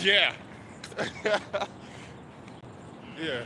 Yeah. Yeah.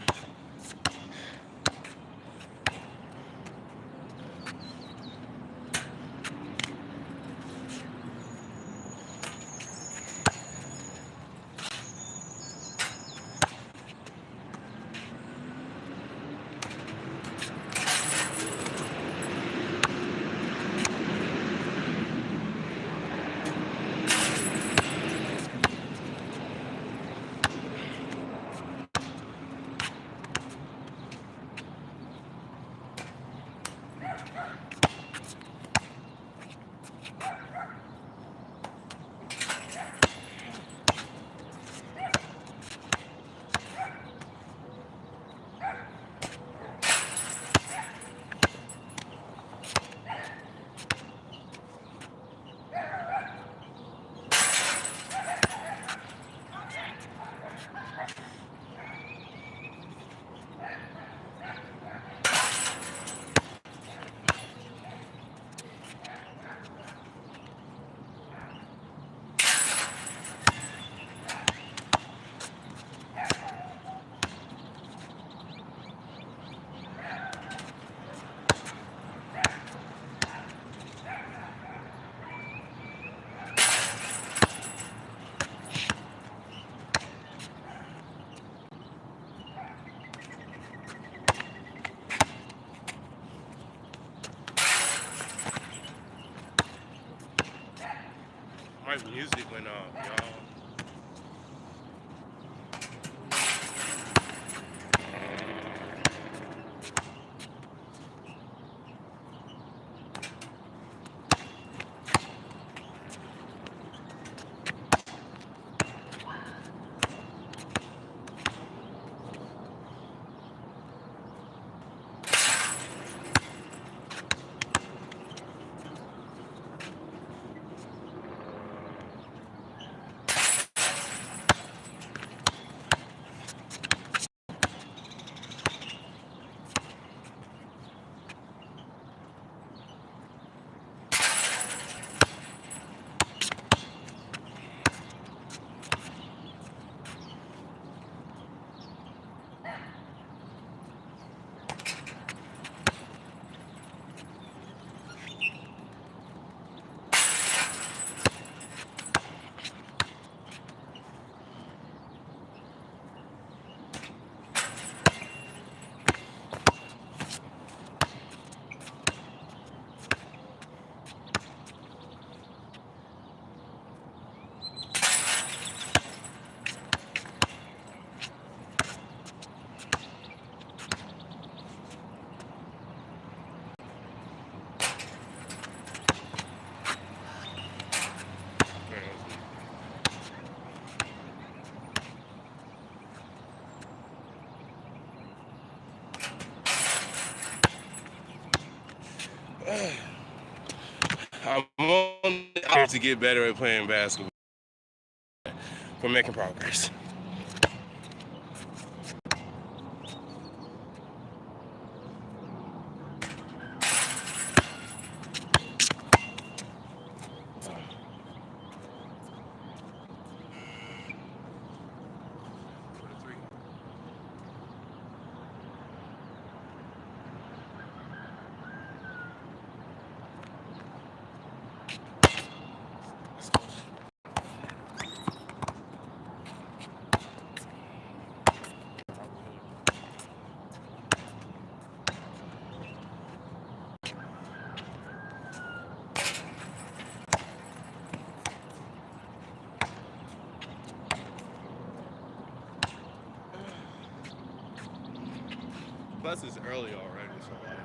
My music went off, y'all. I'm on to get better at playing basketball for making progress. Plus, it's early already, so like.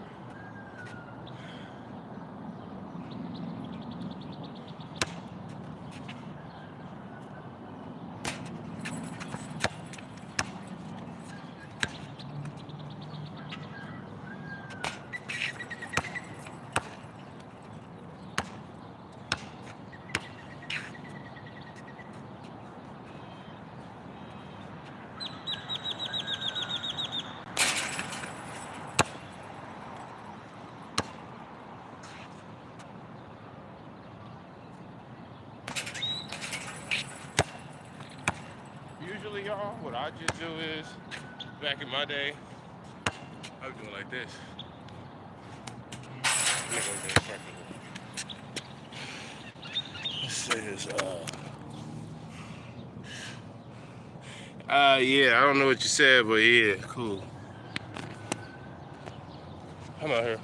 I just do is, back in my day, I was doing like this. Let's say this. Yeah, I don't know what you said, but yeah, cool. I'm out here.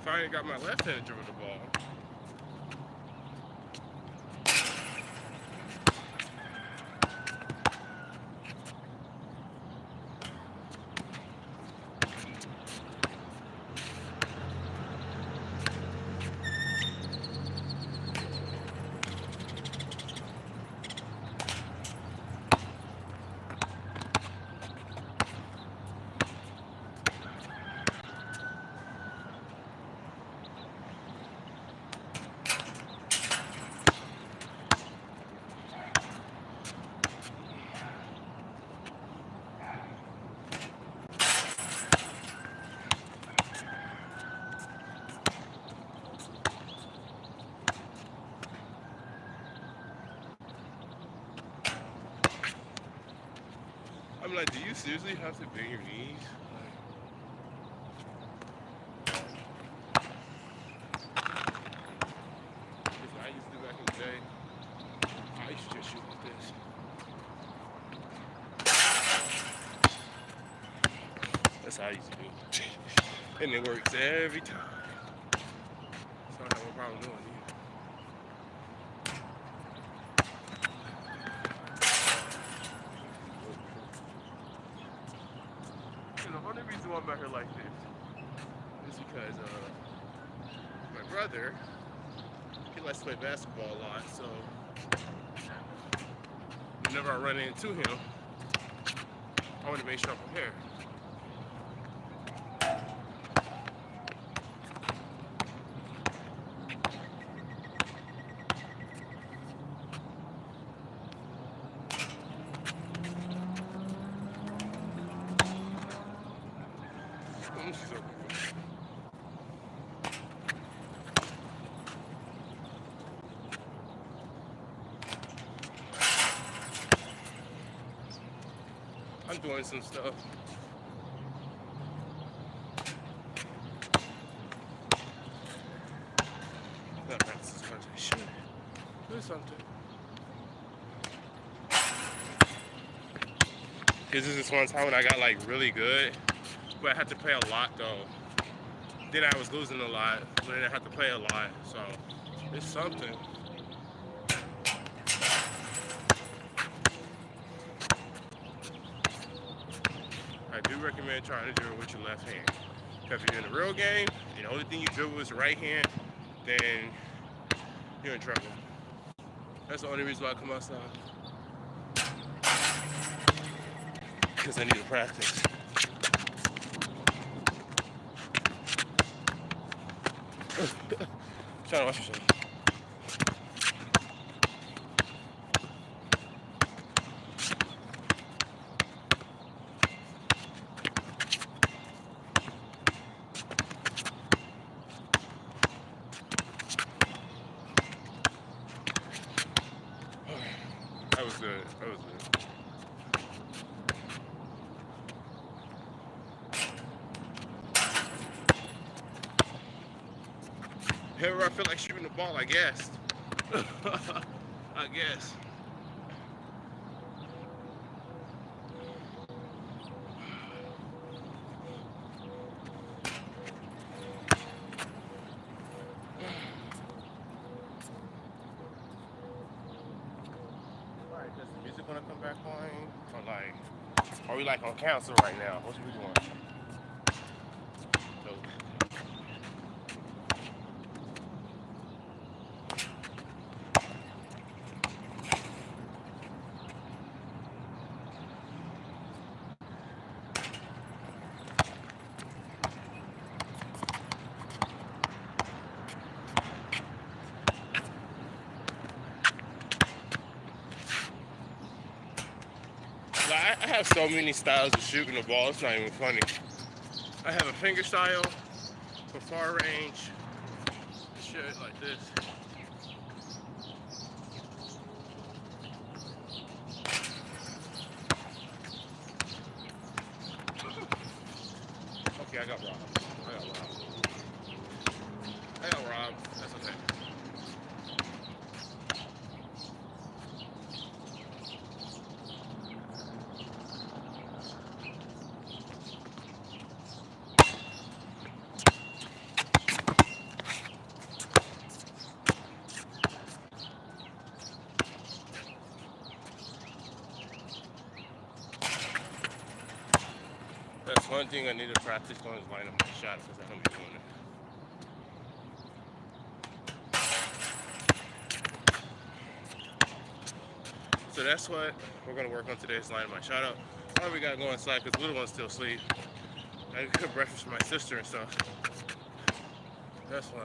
Finally got my left hand dribble the ball. I'm like, do you seriously have to bend your knees? Like, I used to do back in the day. I used to just shoot like this. That's how I used to do it. And it works every time. So I don't have no problem doing it. And the only reason why I'm out here like this is because my brother, he likes to play basketball a lot, so whenever I run into him, I want to make sure I'm prepared. I'm doing some stuff. Not practice as much as I should. Do something. This is this one time when I got like really good, but I had to play a lot though. Then I was losing a lot, but then I had to play a lot, so it's something. I do recommend trying to dribble with your left hand. Because if you're in a real game, and the only thing you dribble is your right hand, then you're in trouble. That's the only reason why I come outside. Because I need to practice. Trying to watch yourself. That was good. That was good. Whenever I feel like shooting the ball, I guess. I guess. Alright, does the music gonna come back on? Or like, are we like on council right now? What are we doing? So, have so many styles of shooting the ball, it's not even funny. I have a finger style for far range, shit like this. Okay, I got robbed. I got robbed. That's okay. That's one thing I need to practice on is line up my shot because I don't be doing it. So that's what we're gonna work on today is lining my shot up. All we got going inside because little one's still asleep. I had to cook breakfast for my sister and stuff. That's fine.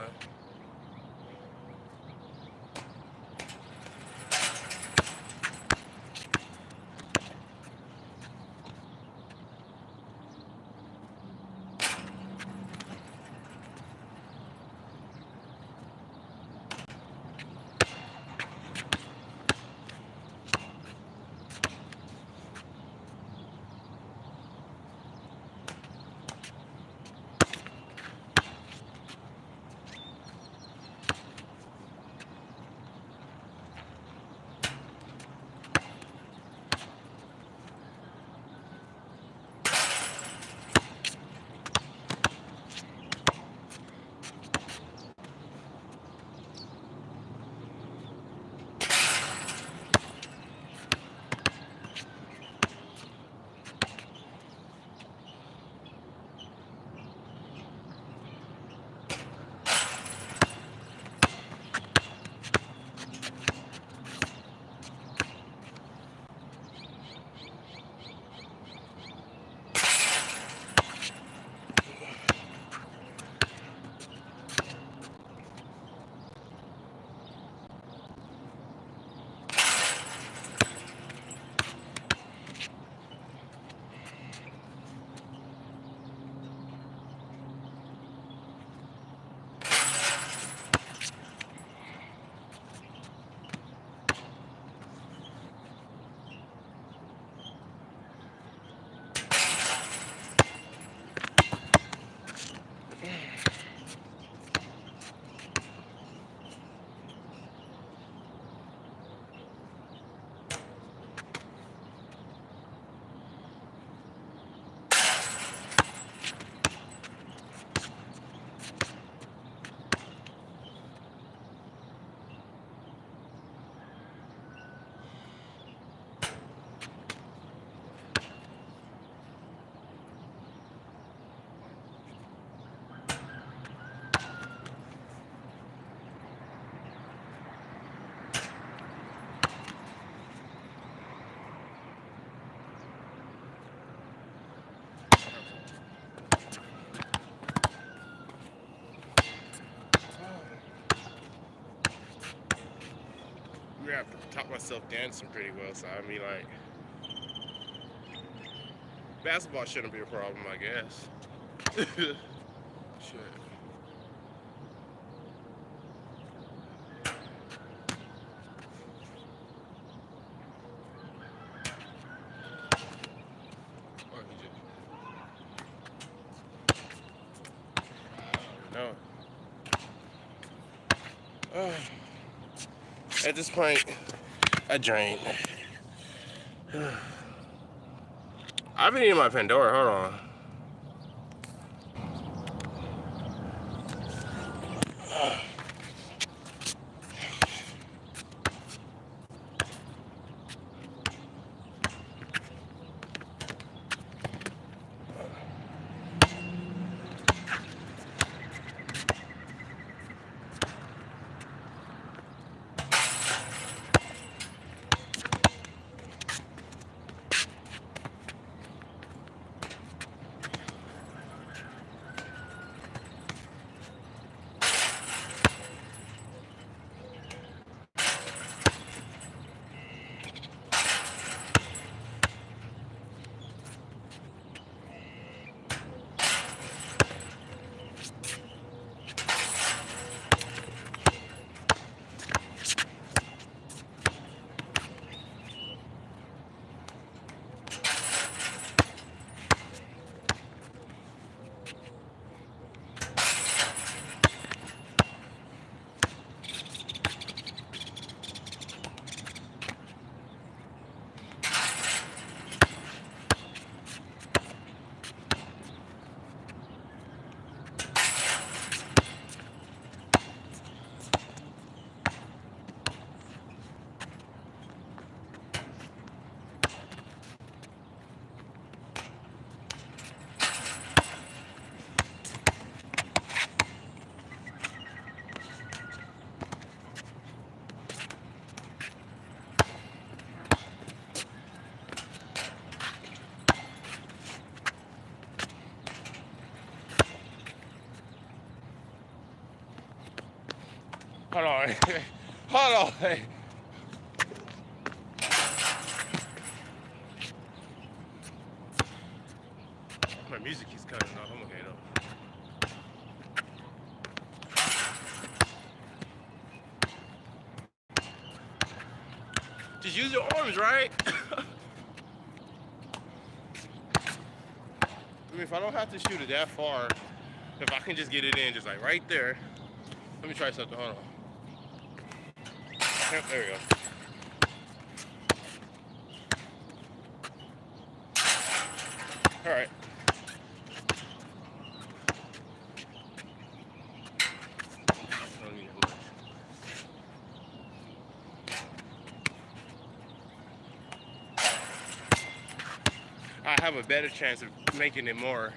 I've taught myself dancing pretty well, so I mean, like, basketball shouldn't be a problem, I guess. Shit. No. At this point, I drained. I've been eating my Pandora. Hold on. Hold on. Hold on. My music keeps cutting off. I'm okay though. Just use your arms, right? I mean, if I don't have to shoot it that far, if I can just get it in, just like right there. Let me try something. Hold on. Yep, there we go. All right. Don't need that much. I have a better chance of making it more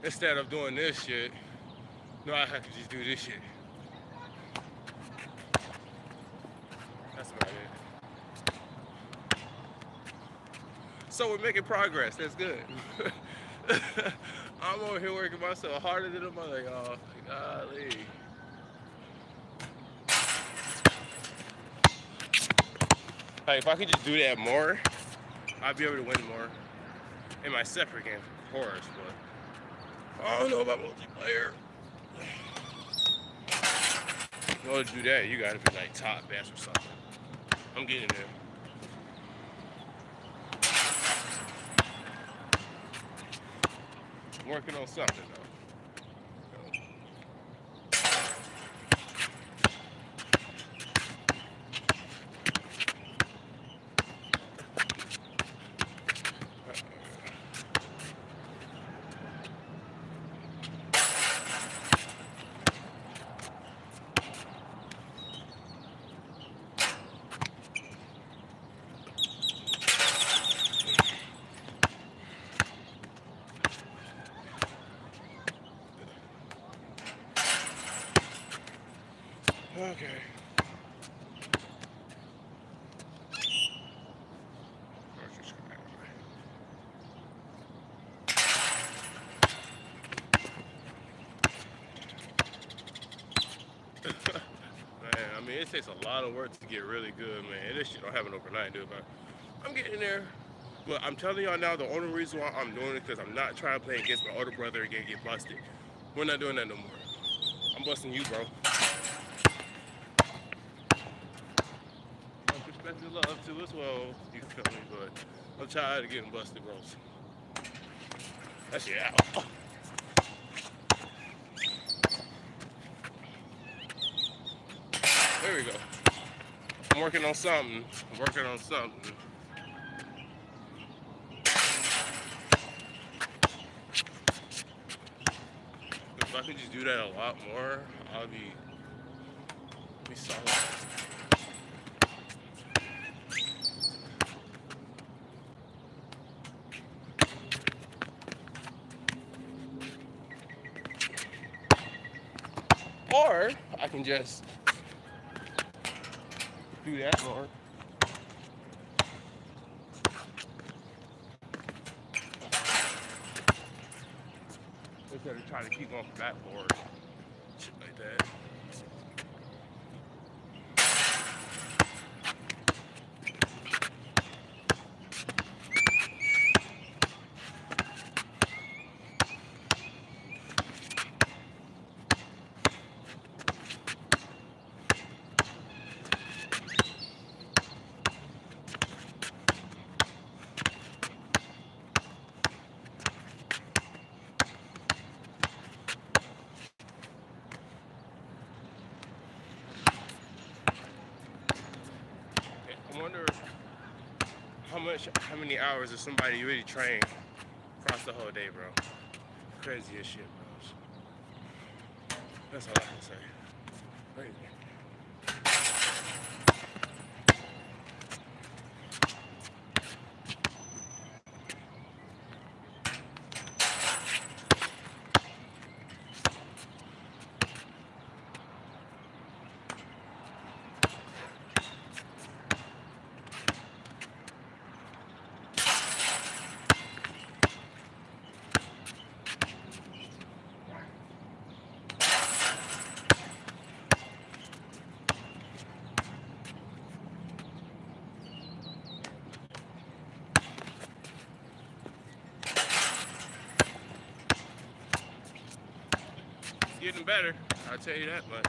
instead of doing this shit. No, I have to just do this shit. That's about it. So we're making progress. That's good. I'm over here working myself harder than a mother, y'all. Golly. Like, if I could just do that more, I'd be able to win more in my separate game, of course, but I don't know about multiplayer. In order to do that, you gotta be like top best or something. I'm getting there. I'm working on something though. Okay. Man, I mean, it takes a lot of work to get really good, man. This shit don't happen overnight, dude, but I'm getting there. But I'm telling y'all now, the only reason why I'm doing it is because I'm not trying to play against my older brother again, get busted. We're not doing that no more. I'm busting you, bro. Unexpected love too as well, you feel me? But I'm tired of getting busted, bros. That shit out. There we go. I'm working on something. I'm working on something. If I could just do that a lot more, I'll be solid. Or I can just do that more. Instead of trying to keep going for backboard. Shit like that. I wonder how many hours does somebody really train across the whole day, bro? Crazy as shit, bro. That's all I can say. Crazy. getting better. I'll tell you that much.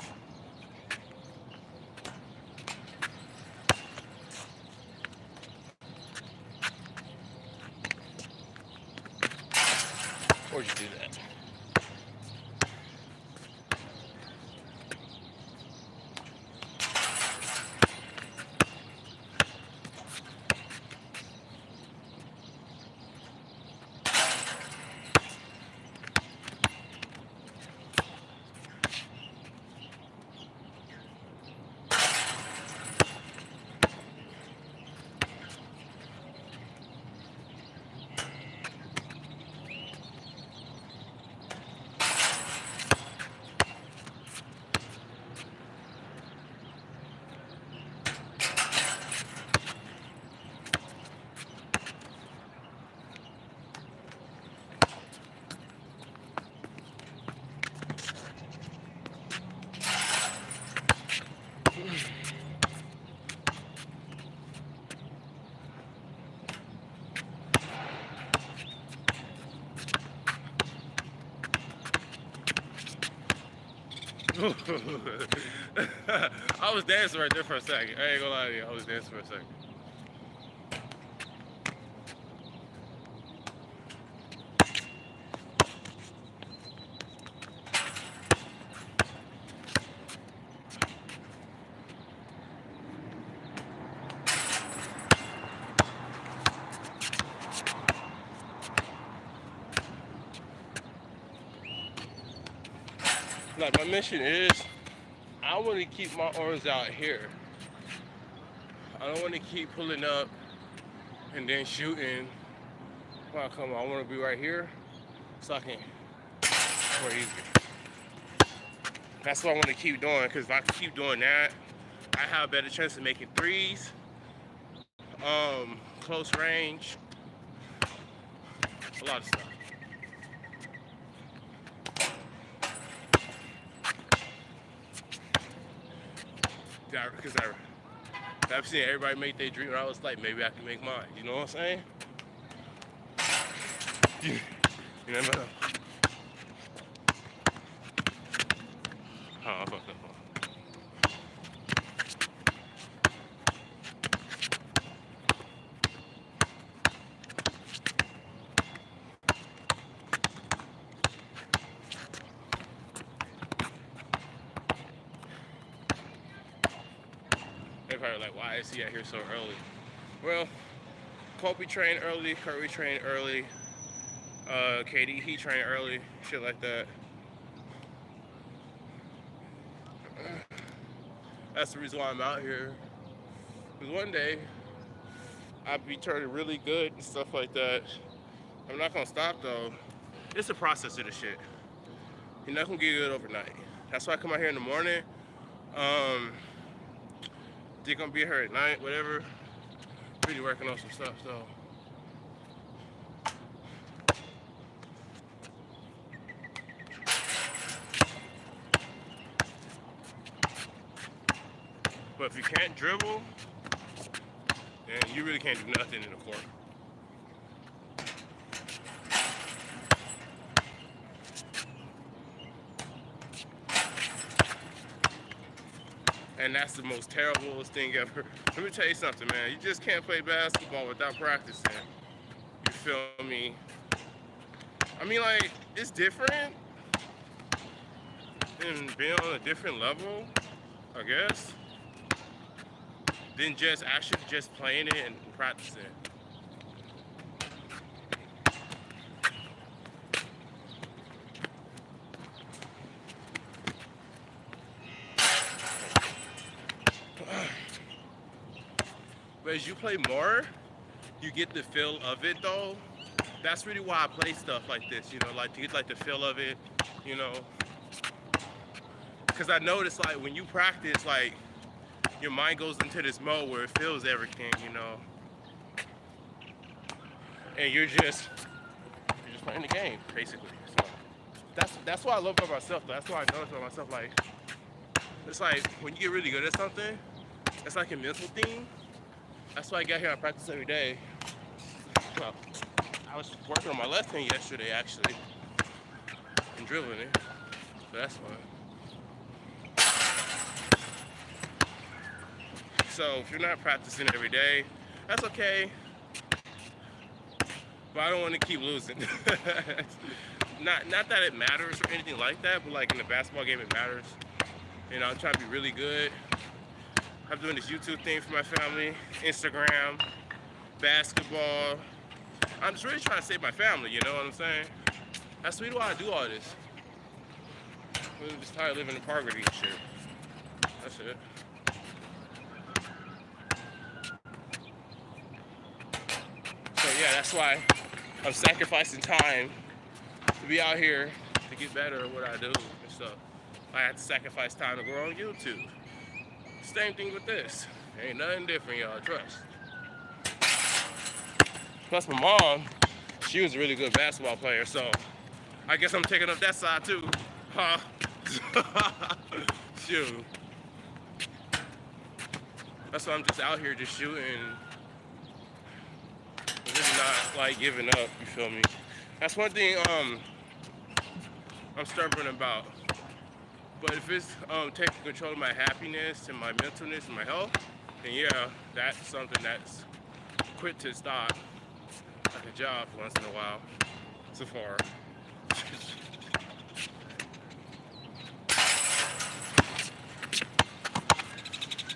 Where'd you do that? I was dancing right there for a second. I ain't gonna lie to you. I was dancing for a second. Like, my mission is, I want to keep my arms out here. I don't want to keep pulling up and then shooting. Well, come on, I want to be right here so I can more easier. That's what I want to keep doing, because if I keep doing that, I have a better chance of making threes, close range, a lot of stuff. Because I've seen everybody make their dream, and I was like, maybe I can make mine. You know what I'm saying? You never know. Oh, I fucked up. They're probably like, why is he out here so early? Well, Kobe trained early, Curry trained early, KD, he trained early, shit like that. That's the reason why I'm out here. Because one day, I'll be turning really good and stuff like that. I'm not gonna stop though. It's a process of the shit. You're not gonna get good overnight. That's why I come out here in the morning. They're gonna be here at night, whatever. Really working on some stuff, so. But if you can't dribble, then you really can't do nothing in the court. And that's the most terriblest thing ever. Let me tell you something, man. You just can't play basketball without practicing. You feel me? I mean, like, it's different than being on a different level, I guess, than just actually just playing it and practicing. But as you play more, you get the feel of it though. That's really why I play stuff like this, you know, like to get like the feel of it, you know. Cause I notice like when you practice, like your mind goes into this mode where it feels everything, you know. And you're just playing the game, basically. So that's what I love about myself though. That's what I notice about myself. Like it's like when you get really good at something, it's like a mental thing. That's why I got here. I practice every day. Well, I was working on my left hand yesterday, actually, and dribbling it. So that's fun. So if you're not practicing every day, that's okay. But I don't want to keep losing. not that it matters or anything like that, but like in the basketball game it matters. You know, I'm trying to be really good. I'm doing this YouTube thing for my family, Instagram, basketball. I'm just really trying to save my family, you know what I'm saying? That's really why I do all this. I'm just tired of living in poverty and shit. That's it. So yeah, that's why I'm sacrificing time to be out here to get better at what I do and stuff. I had to sacrifice time to grow on YouTube. Same thing with this. Ain't nothing different, y'all, trust. Plus my mom, she was a really good basketball player, so I guess I'm taking up that side too. Huh? Shoot. That's why I'm just out here just shooting. Really not like giving up, you feel me? That's one thing I'm stubborn about. But if it's taking control of my happiness and my mentalness and my health, then yeah, that's something that's quick to stop, like a job once in a while, so far.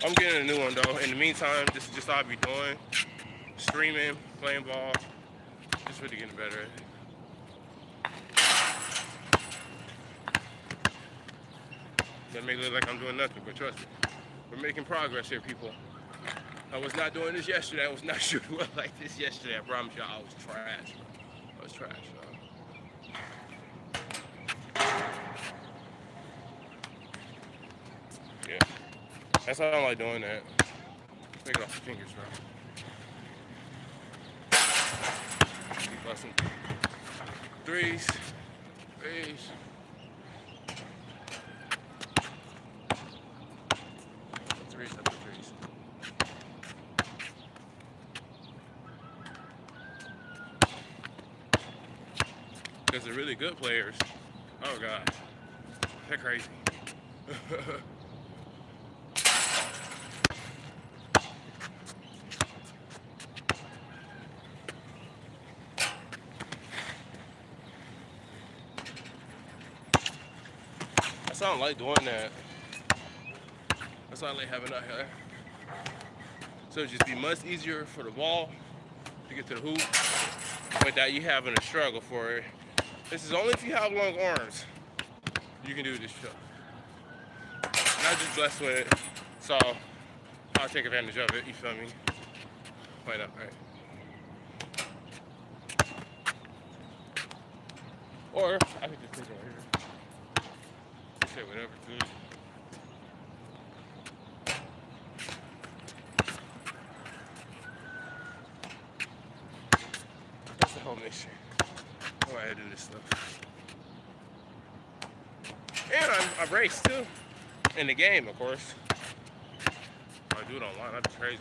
I'm getting a new one though. In the meantime, this is just all I'll be doing. Streaming, playing ball, just really getting better at it. That make it look like I'm doing nothing, but trust me, we're making progress here, people. I was not doing this yesterday. I was not shooting well like this yesterday. I promise y'all, I was trash. I was trash, y'all. Yeah, that's how I don't like doing that. Take it off the fingers, bro. Keep busting threes. Because they're really good players. Oh God, they're crazy. That's why I don't like doing that. That's why I like having that here. So it'd just be much easier for the ball to get to the hoop without you having to struggle for it. This is only if you have long arms you can do this stuff. And I'm just blessed with it, so I'll take advantage of it, you feel me? Why not, right? Or I could just take it right here. Say whatever, too. That's the whole mission. Go ahead and do this stuff. And I race too. In the game, of course. If I do it online, that'd be crazy.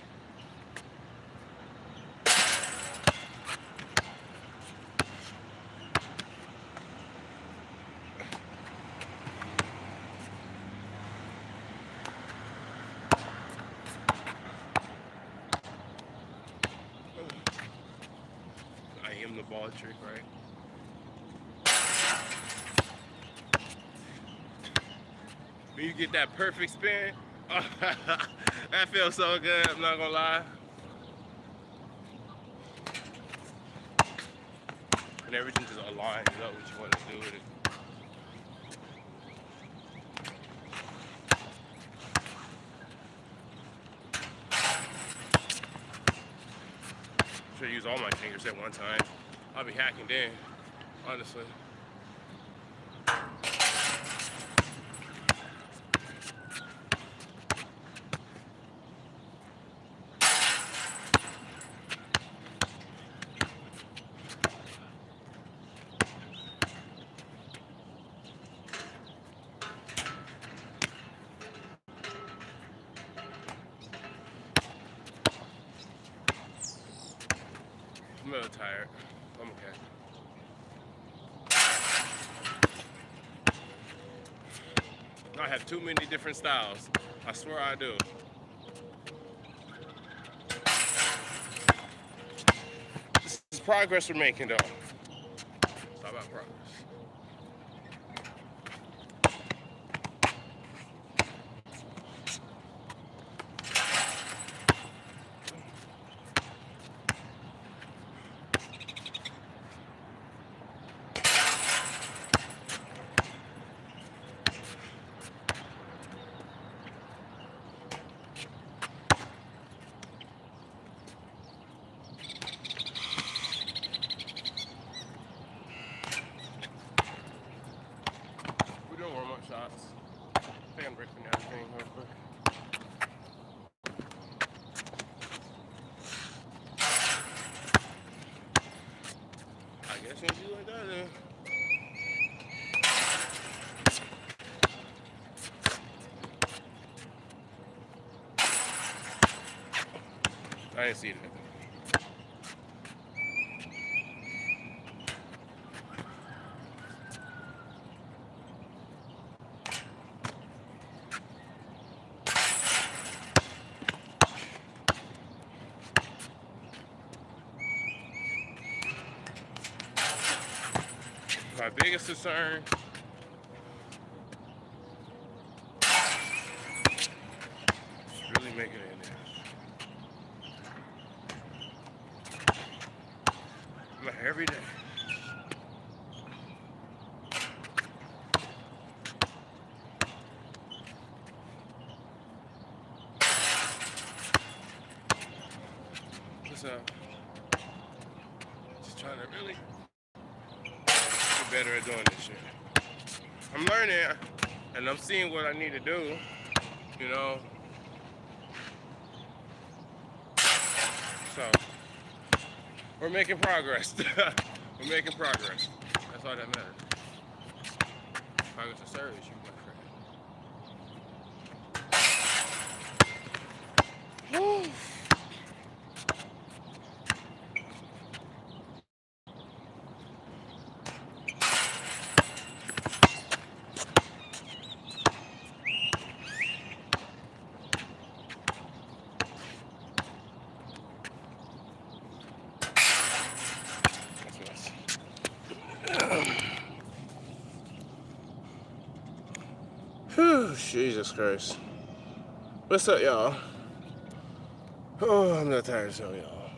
I am the ball trick, right? When you get that perfect spin, that feels so good, I'm not gonna lie. And everything just aligns up what you want to do with it. Should use all my fingers at one time. I'll be hacking then, honestly. I'm a little tired. I'm okay. I have too many different styles. I swear I do. This is progress we're making, though. It's all about progress. Shots. I think I'm breaking everything real quick. I guess you do like that then. I didn't see that. My biggest concern is really making it in there. Like every day. What's up? Just trying to really better at doing this shit. I'm learning and I'm seeing what I need to do, you know. So we're making progress. We're making progress. That's all that matters. Progress of service, you my friend. Woo. Whew, Jesus Christ. What's up, y'all? Oh, I'm not tired of showing y'all.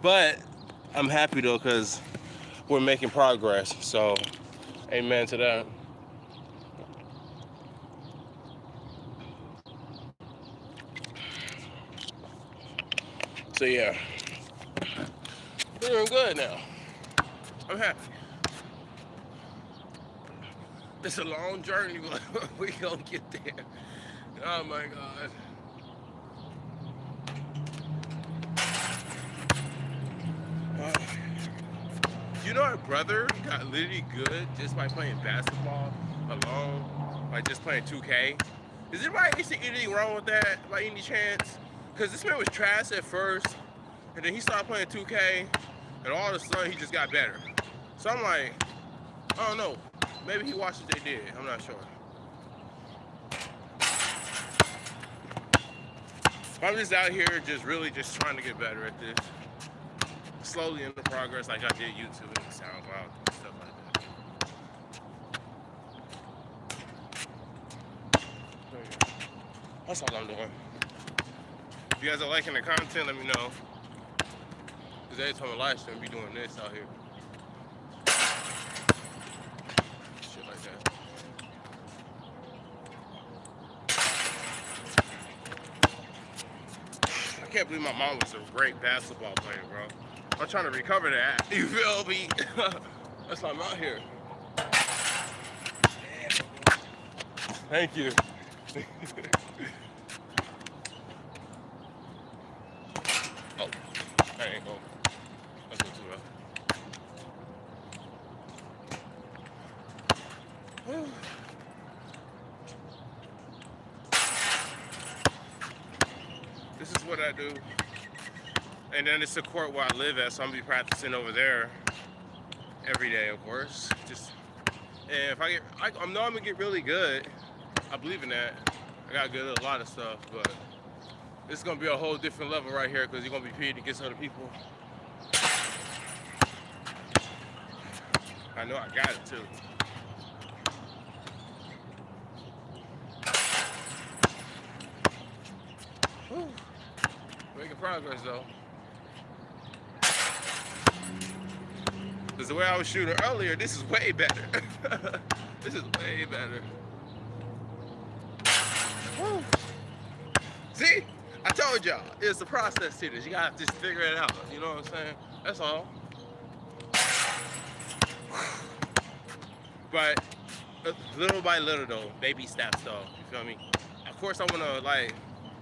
But I'm happy though, because we're making progress. So, amen to that. So yeah, we're doing good now. I'm happy. It's a long journey, but we gonna get there. Oh my God. You know, our brother got literally good just by playing basketball alone, like just playing 2K. Is anybody see anything wrong with that by any chance? Because this man was trash at first, and then he started playing 2K, and all of a sudden he just got better. So I'm like, I don't know. Maybe he watched what they did. I'm not sure. I'm just out here just really just trying to get better at this. Slowly in the progress, like I did YouTube and SoundCloud and stuff like that. So yeah, that's all I'm doing. If you guys are liking the content, let me know. Because every time I live stream, be doing this out here. Shit like that. I can't believe my mom was a great basketball player, bro. I'm trying to recover that. You feel me? That's why I'm out here. Thank you. Oh, I ain't going. That's not too rough. This is what I do. And then it's the court where I live at, so I'm gonna be practicing over there every day, of course. Just And if I know I'm gonna get really good. I believe in that. I got good at a lot of stuff, but it's gonna be a whole different level right here because you're gonna be competing against other people. I know I got it too. Whew. Making progress though. Because the way I was shooting earlier, this is way better. This is way better. Whew. See? I told y'all, it's the process to this. You gotta just figure it out. You know what I'm saying? That's all. But little by little though, baby steps though. You feel me? Of course, I wanna like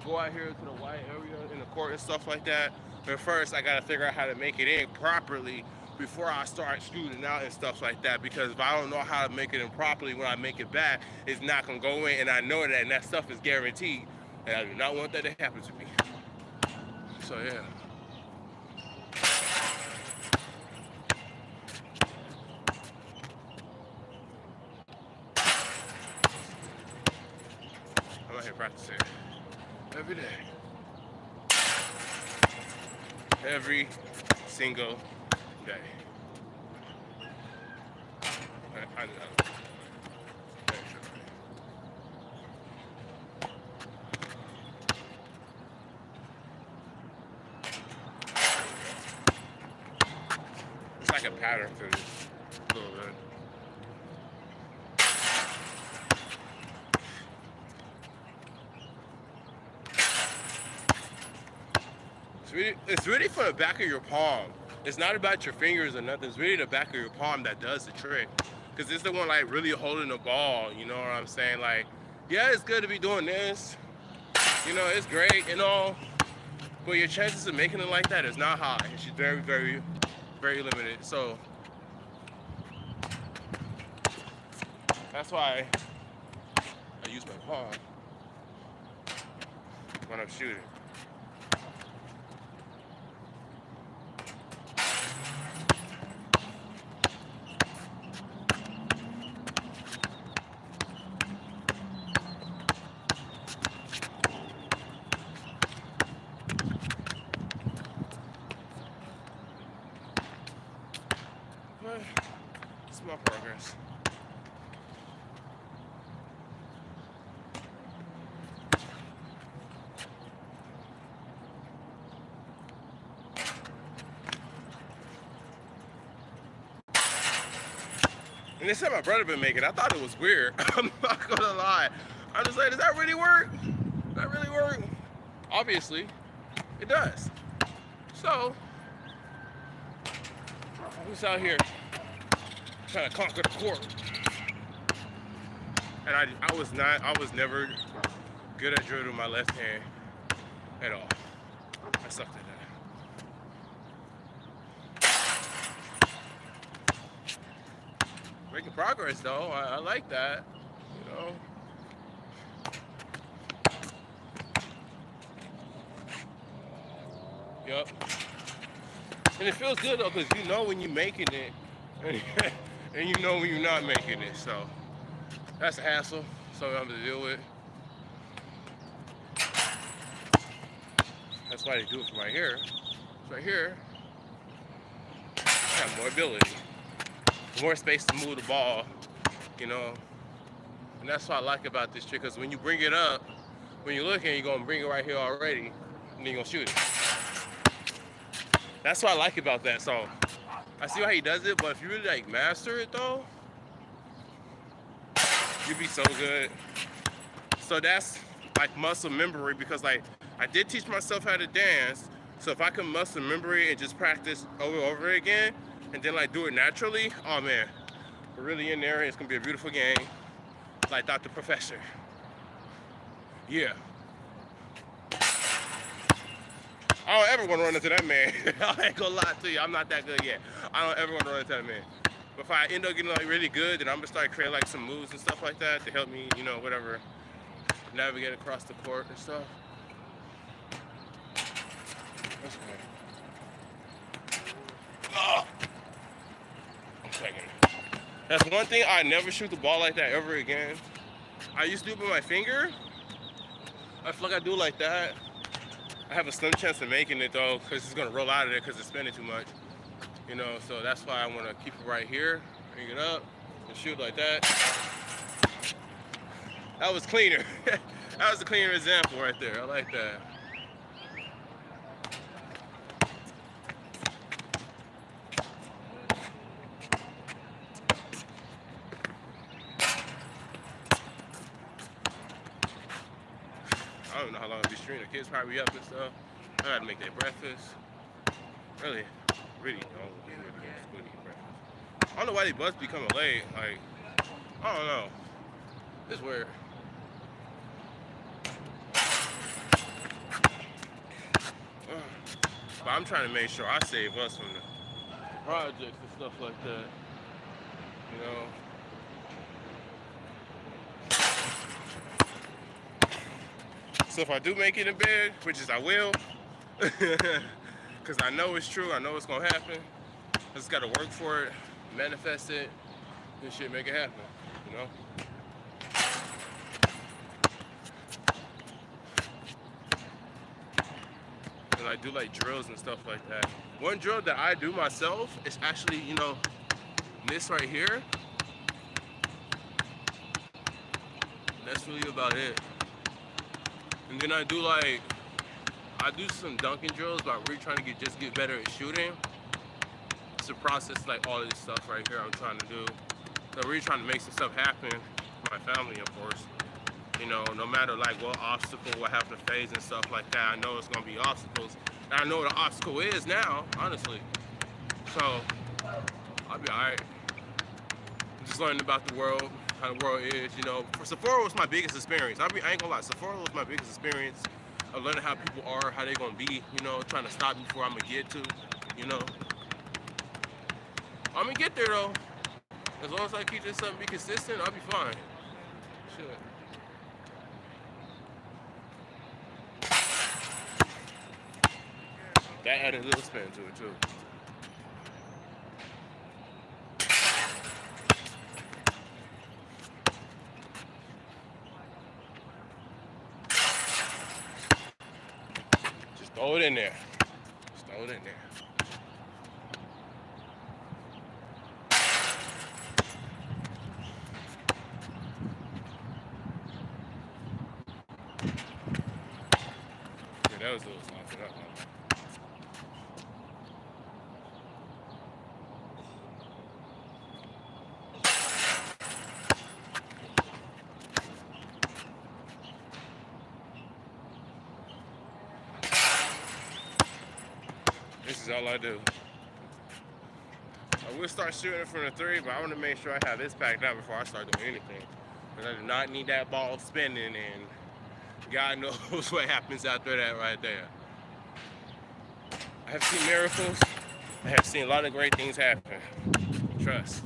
go out here to the white area in the court and stuff like that. But first, I gotta figure out how to make it in properly before I start shooting out and stuff like that. Because if I don't know how to make it in properly when I make it back, it's not gonna go in, and I know that, and that stuff is guaranteed. And I do not want that to happen to me. So yeah. I'm out here practicing every day. Every single day. I It's like a pattern to this a little bit. It's really for the back of your palm. It's not about your fingers or nothing. It's really the back of your palm that does the trick. Because it's the one like really holding the ball. You know what I'm saying? Like, yeah, it's good to be doing this. You know, it's great and all. But your chances of making it like that is not high. It's very, very, very limited. So that's why I use my palm when I'm shooting. But small progress. And they said my brother been making it. I thought it was weird. I'm not gonna lie. I'm just like, does that really work? Does that really work? Obviously, it does. So, I'm just out here trying to conquer the court. And I was never good at dribbling with my left hand at all. I sucked at that. Making progress though. I like that. You know. Yep. And it feels good though, because you know when you're making it, and you know when you're not making it. So that's a hassle. Something I'm gonna deal with. That's why they do it from right here. So right here, I have more ability, more space to move the ball, you know. And that's what I like about this trick, because when you bring it up, when you're looking, you're gonna bring it right here already, and then you're gonna shoot it. That's what I like about that. So I see how he does it, but if you really like master it though, you'd be so good. So that's like muscle memory, because like I did teach myself how to dance. So if I can muscle memory and just practice over and over again, and then like do it naturally, oh man, we're really in there. It's gonna be a beautiful game, like Dr. Professor. Yeah. I don't ever want to run into that man. I ain't gonna lie to you, I'm not that good yet. I don't ever want to run into that man. But if I end up getting like really good, then I'm gonna start creating like some moves and stuff like that to help me, you know, whatever, navigate across the court and stuff. That's okay. Oh! I'm taking it. That's one thing, I never shoot the ball like that ever again. I used to do it with my finger. I feel like I do it like that. I have a slim chance of making it though, because it's gonna roll out of there because it's spinning too much. You know, so that's why I wanna keep it right here, bring it up, and shoot like that. That was cleaner. That was a cleaner example right there. I like that. I don't know how long I'll be streaming. The kids probably up and stuff. I gotta make their breakfast. Really don't be really going to school to eat breakfast. I don't know why they bus be coming late. Like, I don't know. It's weird. But I'm trying to make sure I save us from the projects and stuff like that. You know. So if I do make it in bed, which is I will, because I know it's true, I know it's gonna happen. I just gotta work for it, manifest it, and shit, make it happen, you know? And I do like drills and stuff like that. One drill that I do myself is actually, you know, this right here. That's really about it. And then I do some dunking drills, but I'm really trying to get better at shooting. It's a process like all of this stuff right here I'm trying to do. So I'm really trying to make some stuff happen for my family, of course. You know, no matter like what obstacle I have to face and stuff like that, I know it's gonna be obstacles. And I know what the obstacle is now, honestly. So I'll be alright. Just learning about the world, how the world is, you know. Sephora was my biggest experience. I ain't gonna lie, Sephora was my biggest experience of learning how people are, how they gonna be, you know, trying to stop me before I'm gonna get to, you know. I'm gonna get there though. As long as I keep this up and be consistent, I'll be fine. Shit. That added a little spin to it too. Just throw it in there. Just throw it in there. Yeah, that was a little soft. This is all I do. I will start shooting from the three, but I want to make sure I have this packed out before I start doing anything. Because I do not need that ball spinning, and God knows what happens after that right there. I have seen miracles. I have seen a lot of great things happen. Trust.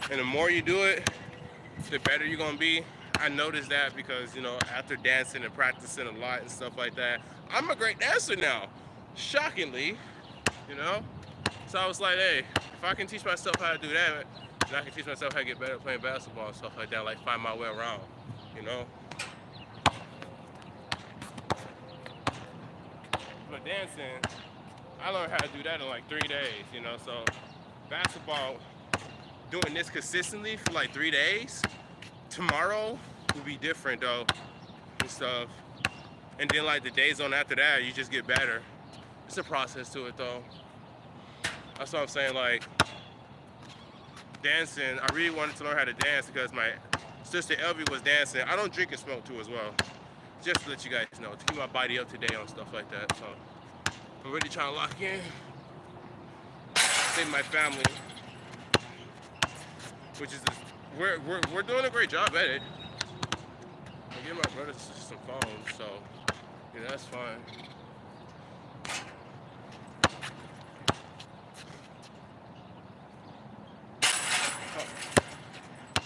And the more you do it, the better you're gonna be. I noticed that because, you know, after dancing and practicing a lot and stuff like that, I'm a great dancer now, shockingly, you know? So I was like, hey, if I can teach myself how to do that, then I can teach myself how to get better at playing basketball and stuff like that, like find my way around, you know? But dancing, I learned how to do that in like 3 days, you know? So basketball, doing this consistently for like 3 days, tomorrow will be different though and stuff. And then like the days on after that, you just get better. It's a process to it though. That's what I'm saying, like dancing, I really wanted to learn how to dance because my sister Elvie was dancing. I don't drink and smoke too as well. Just to let you guys know, to keep my body up to date on stuff like that. So I'm really trying to lock in, save my family, which is we're doing a great job at it. I give my brother some phones, so yeah, that's fine.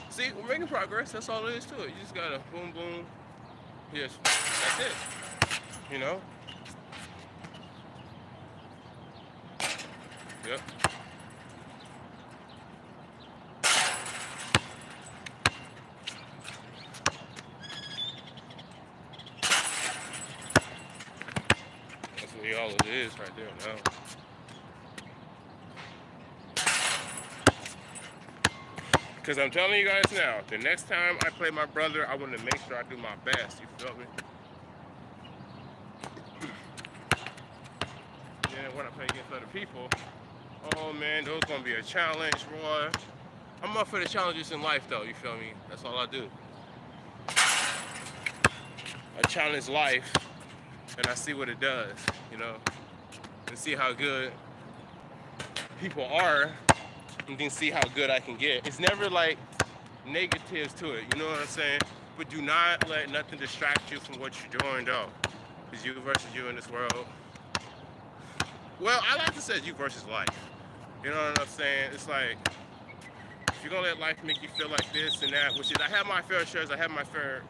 See, we're making progress. That's all there is to it. You just gotta boom, boom. Yes, that's it. You know. Yep. That's really all it is right there now. Because I'm telling you guys now, the next time I play my brother, I want to make sure I do my best. You feel me? Then when I play against other people, oh man, those gonna be a challenge, boy. I'm up for the challenges in life, though. You feel me? That's all I do. I challenge life, and I see what it does, you know, and see how good people are, and then see how good I can get. It's never like negatives to it, you know what I'm saying? But do not let nothing distract you from what you're doing, though. It's you versus you in this world. Well, I like to say you versus life. You know what I'm saying? It's like, if you're gonna let life make you feel like this and that, which is, I have my fair shares, I have my fair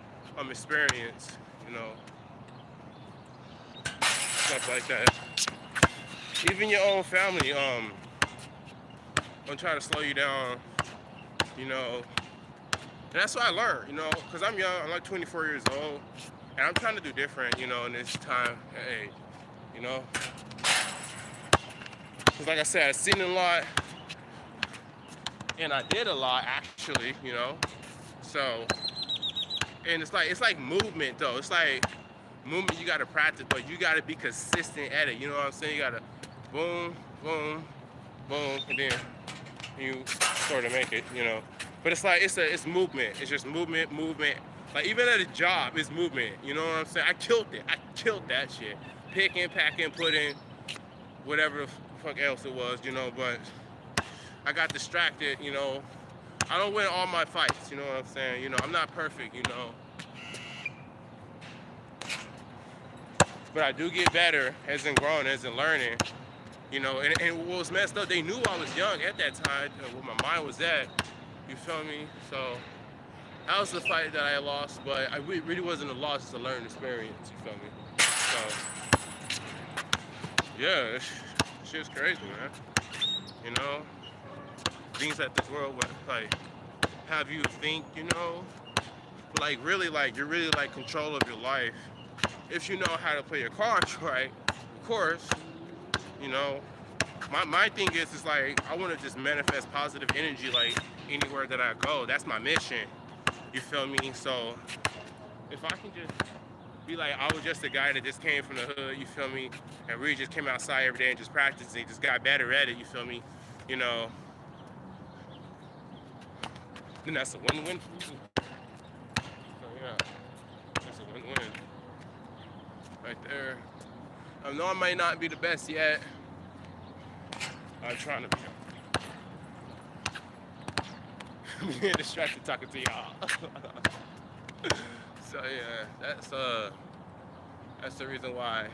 experience, you know, stuff like that. Even your own family, don't try to slow you down, you know. And that's what I learned, you know, because I'm young, I'm like 24 years old, and I'm trying to do different, you know, in this time, hey, you know. Because like I said, I've seen a lot, and I did a lot, actually, you know. So, and it's like movement, though. It's like movement you got to practice, but you got to be consistent at it, you know what I'm saying? You got to boom, boom, boom, and then you sort of make it, you know. But it's like, it's movement. It's just movement. Like, even at a job, it's movement, you know what I'm saying? I killed it. I killed that shit. Picking, packing, putting, whatever the fuck else it was, you know, but I got distracted, you know. I don't win all my fights, you know what I'm saying? You know, I'm not perfect, you know. But I do get better as in growing, as in learning, you know. And what was messed up, they knew I was young at that time, where my mind was at, you feel me? So that was the fight that I lost, but it really wasn't a loss, it's a learning experience, you feel me? So, yeah, shit's crazy, man. You know? Things that this world would, like, have you think, you know? Like, really, like, you're really, like, control of your life. If you know how to play your cards right, of course, you know. My thing is like, I want to just manifest positive energy, like, anywhere that I go. That's my mission, you feel me? So, if I can just be like, I was just a guy that just came from the hood, you feel me? And really just came outside every day and just practiced and just got better at it, you feel me? You know, then that's a win-win for you. So, yeah, that's a win-win right there. I know I might not be the best yet. I'm trying to be. I'm getting distracted talking to y'all. So yeah, that's the reason why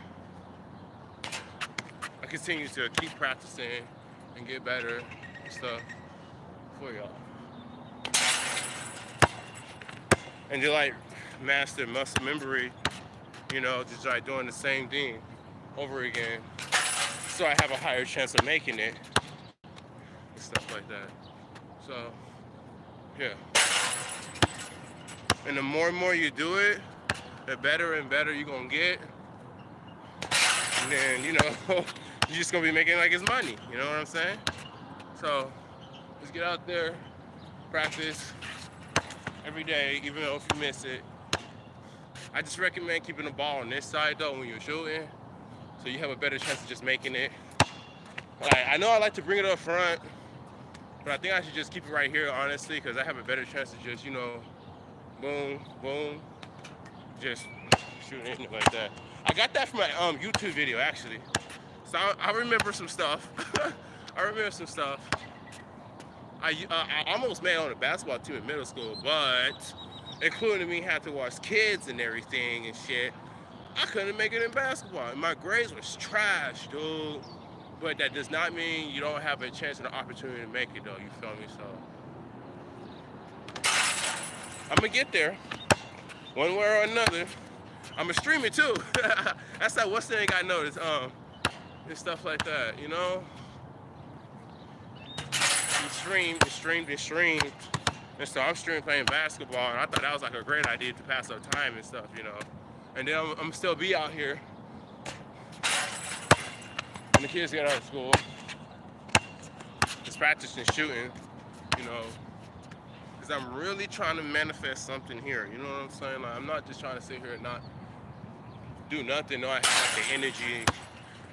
I continue to keep practicing and get better and stuff for y'all. And to like master muscle memory, you know, just like doing the same thing over again, so I have a higher chance of making it and stuff like that. So yeah, and the more and more you do it, the better and better you're gonna get, and then, you know, you're just gonna be making like it's money, you know what I'm saying? So let's get out there, practice every day, even though if you miss it. I just recommend keeping the ball on this side though when you're shooting, so you have a better chance of just making it. Like, I know I like to bring it up front, but I think I should just keep it right here, honestly, because I have a better chance of just, you know, boom, boom, just shooting it like that. I got that from my YouTube video, actually. So I remember some stuff. I remember some stuff. I almost made it on a basketball team in middle school, but including me having to watch kids and everything and shit, I couldn't make it in basketball. And my grades was trash, dude. But that does not mean you don't have a chance and an opportunity to make it, though. You feel me? So I'm gonna get there, one way or another. I'm gonna stream it too. That's like what's the thing I noticed, and stuff like that, you know. streamed. And so I'm streaming playing basketball, and I thought that was like a great idea to pass up time and stuff, you know. And then I'm still be out here when the kids get out of school, just practicing shooting, you know, because I'm really trying to manifest something here, you know what I'm saying? Like, I'm not just trying to sit here and not do nothing. No, I have like the energy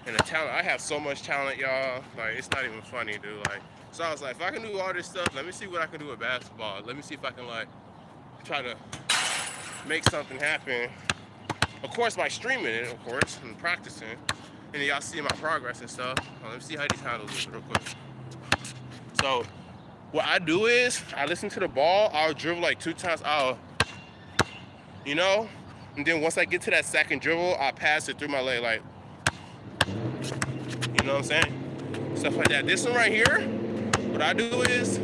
and the talent. I have so much talent, y'all. Like, it's not even funny, dude. Like, so I was like, if I can do all this stuff, let me see what I can do with basketball. Let me see if I can like try to make something happen. Of course, by streaming it, of course, and practicing. And y'all see my progress and stuff. Let me see how these handles look real quick. So what I do is I listen to the ball. I'll dribble like 2 times. You know, and then once I get to that second dribble, I pass it through my leg, like, you know what I'm saying? Stuff like that. This one right here, what I do is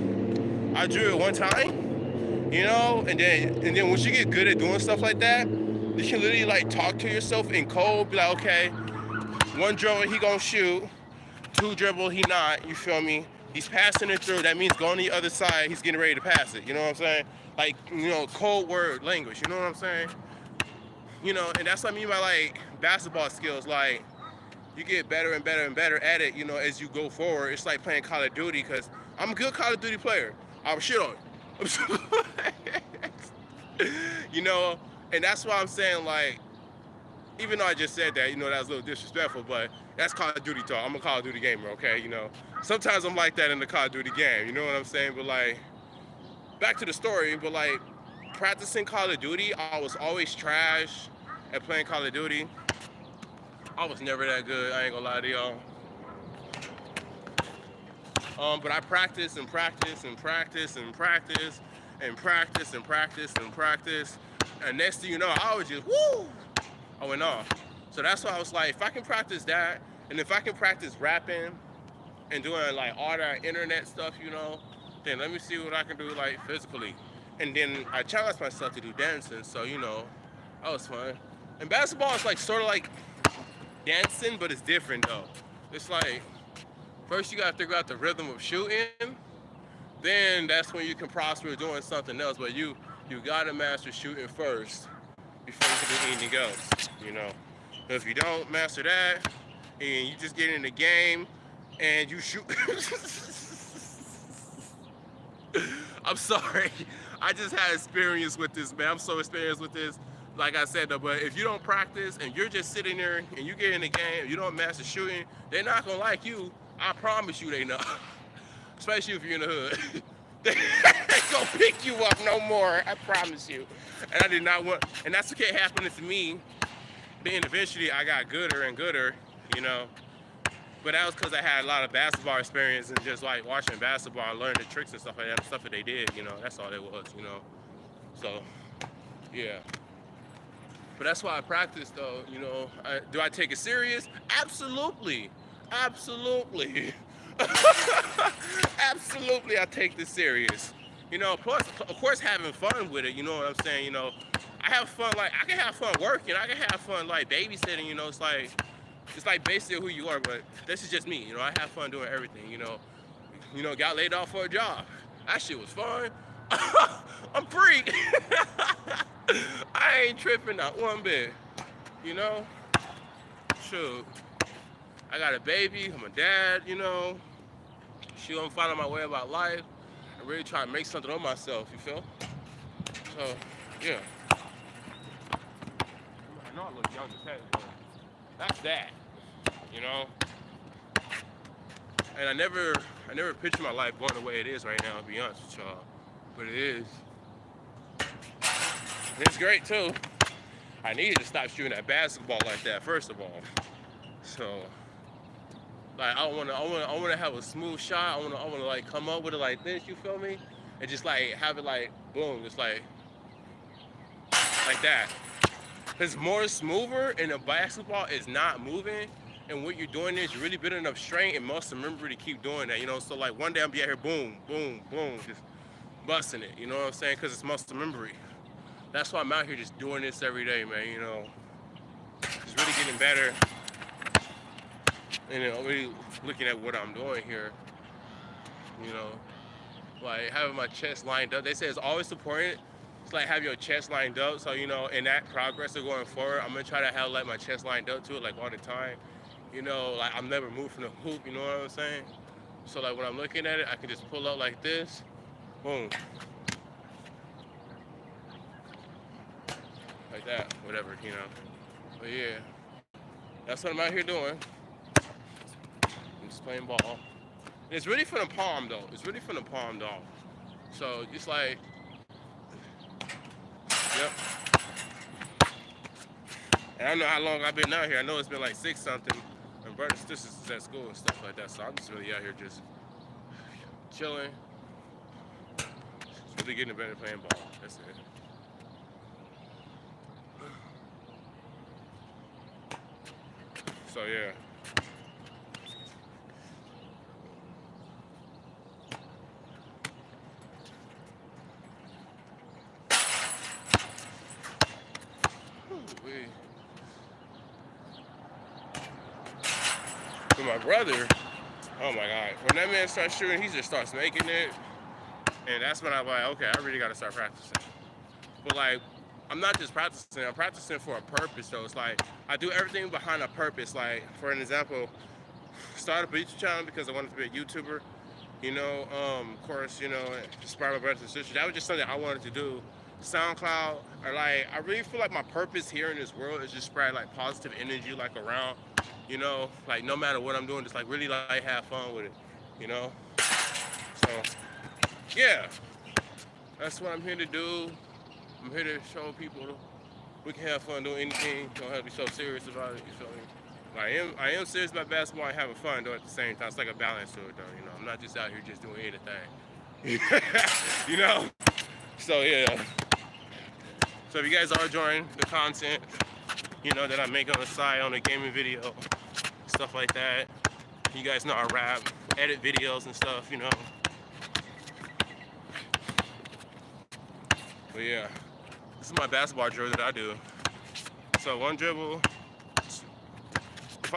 I dribble 1 time, you know, and then once you get good at doing stuff like that, you can literally like talk to yourself in code, be like, okay, 1 dribble, he gonna shoot, 2 dribble, he not, you feel me? He's passing it through, that means going to the other side, he's getting ready to pass it, you know what I'm saying? Like, you know, code word language, you know what I'm saying? You know, and that's what I mean by like basketball skills, like you get better and better and better at it, you know, as you go forward. It's like playing Call of Duty, because I'm a good Call of Duty player. I'll shit on it. You know, and that's why I'm saying, like, even though I just said that, you know, that was a little disrespectful, but that's Call of Duty talk. I'm a Call of Duty gamer, okay? You know, sometimes I'm like that in the Call of Duty game, you know what I'm saying? But like, back to the story, but like, practicing Call of Duty, I was always trash at playing Call of Duty. I was never that good, I ain't gonna lie to y'all. But I practiced and practiced and practiced and practiced and practiced and practiced and practiced. And next thing you know, I was just, woo! I went off. So that's why I was like, if I can practice that, and if I can practice rapping and doing like all that internet stuff, you know, then let me see what I can do like physically. And then I challenged myself to do dancing, so you know, that was fun. And basketball is like sort of like dancing, but it's different though. It's like, first you gotta figure out the rhythm of shooting, then that's when you can prosper doing something else. But you gotta master shooting first before you can do anything else, you know. But if you don't master that, and you just get in the game and you shoot. I'm sorry, I just had experience with this, man. I'm so experienced with this. Like I said though, but if you don't practice and you're just sitting there and you get in the game, you don't master shooting, they're not gonna like you. I promise you they not. Especially if you're in the hood. They ain't gonna pick you up no more, I promise you. And I did not want, and that's what kept happening to me. Then eventually I got gooder and gooder, you know. But that was because I had a lot of basketball experience and just like watching basketball and learning the tricks and stuff like that, the stuff that they did, you know. That's all it was, you know. So, yeah. But that's why I practice though, you know. Do I take it serious? Absolutely. Absolutely. Absolutely, I take this serious. You know, plus, of course, having fun with it, you know what I'm saying? You know, I have fun, like, I can have fun working, I can have fun, like, babysitting, you know, it's like basically who you are, but this is just me, you know, I have fun doing everything, you know. You know, got laid off for a job. That shit was fun. I'm free. I ain't tripping not one bit, you know? Shoot. I got a baby, I'm a dad, you know. Shoot, I'm finding my way about life. I'm really trying to make something of myself, you feel? So, yeah. I know I look young as heck, but that's that, you know? And I never pictured my life going the way it is right now, to be honest with y'all. But it is. And it's great too. I needed to stop shooting that basketball like that, first of all. So, like, I wanna have a smooth shot. I wanna like come up with it like this. You feel me? And just like have it like boom, just like that. Cause more smoother, and the basketball is not moving. And what you're doing is you're really building up strength and muscle memory to keep doing that. You know, so like one day I'll be out here, boom, boom, boom, just busting it. You know what I'm saying? Cause it's muscle memory. That's why I'm out here just doing this every day, man. You know, just really getting better. And you know, really looking at what I'm doing here, you know, like having my chest lined up. They say it's always important to like have your chest lined up. So you know, in that progress of going forward, I'm gonna try to have like my chest lined up to it like all the time. You know, like I'm never moved from the hoop. You know what I'm saying? So like when I'm looking at it, I can just pull up like this, boom, like that, whatever, you know. But yeah, that's what I'm out here doing. I'm just playing ball. And it's really for the palm though. It's really for the palm though. So just like, yep. And I don't know how long I've been out here. I know it's been like 6 something. And brothers and sisters is at school and stuff like that. So I'm just really out here just chilling. Just really getting better playing ball. That's it. So yeah. For my brother, oh my God, when that man starts shooting, he just starts making it. And that's when I'm like, okay, I really gotta start practicing. But like, I'm not just practicing, I'm practicing for a purpose though. It's like, I do everything behind a purpose. Like, for an example, start a YouTube channel because I wanted to be a YouTuber. You know, of course, you know, inspire my brothers and sisters. That was just something I wanted to do. SoundCloud, or like, I really feel like my purpose here in this world is just spread like positive energy like around, you know, like no matter what I'm doing, just like really like have fun with it, you know? So, yeah, that's what I'm here to do. I'm here to show people we can have fun doing anything. Don't have to be so serious about it, you feel me? I am serious about basketball and having fun though at the same time. It's like a balance to it though, you know? I'm not just out here just doing anything, you know? So yeah. So if you guys are enjoying the content, you know, that I make on the side on the gaming video, stuff like that. You guys know I rap, edit videos and stuff, you know. But yeah, this is my basketball drill that I do. So one dribble.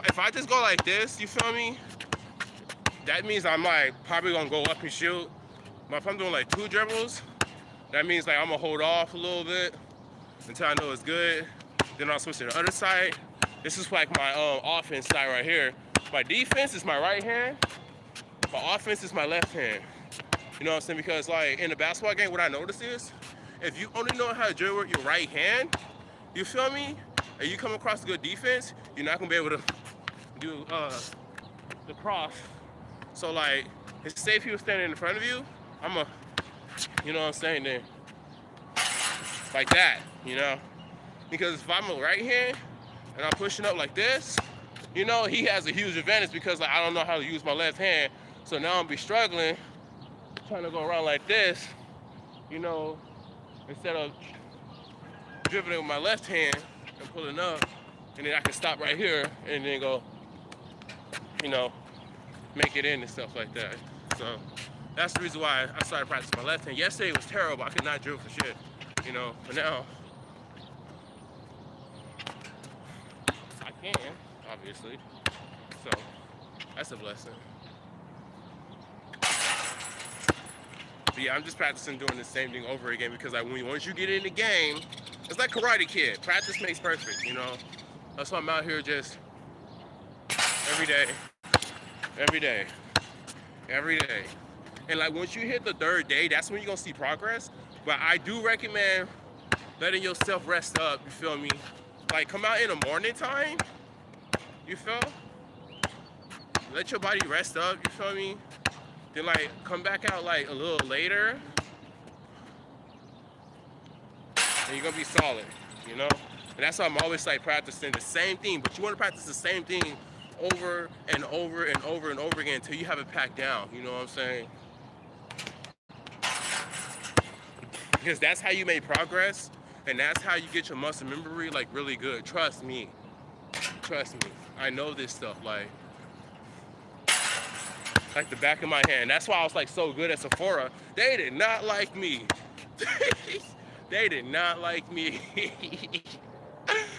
If I just go like this, you feel me? That means I'm like probably gonna go up and shoot. But if I'm doing like 2 dribbles, that means like I'm gonna hold off a little bit until I know it's good. Then I'll switch to the other side. This is like my offense side right here. My defense is my right hand. My offense is my left hand. You know what I'm saying? Because like in the basketball game, what I notice is, if you only know how to dribble with your right hand, you feel me? And you come across a good defense, you're not gonna be able to do the cross. So like, it's safe he was standing in front of you. You know what I'm saying, then like that, you know? Because if I'm a right hand and I'm pushing up like this, you know, he has a huge advantage because like, I don't know how to use my left hand. So now I'm be struggling, trying to go around like this, you know, instead of dribbling with my left hand and pulling up, and then I can stop right here and then go, you know, make it in and stuff like that. So that's the reason why I started practicing my left hand. Yesterday it was terrible. I could not dribble for shit, you know, but now I can, obviously. So that's a blessing. But yeah, I'm just practicing doing the same thing over again because like once you get in the game, it's like Karate Kid. Practice makes perfect, you know? That's why I'm out here just every day. And like once you hit the 3rd day, that's when you're gonna see progress. But I do recommend letting yourself rest up, you feel me? Like come out in the morning time, you feel? Let your body rest up, you feel me? Then like come back out like a little later, and you're gonna be solid, you know? And that's why I'm always like practicing the same thing, but you wanna practice the same thing over and over and over and over again until you have it packed down, you know what I'm saying? Because that's how you make progress, and that's how you get your muscle memory like really good. Trust me, I know this stuff like the back of my hand. That's why I was like so good at Sephora. They did not like me. They did not like me.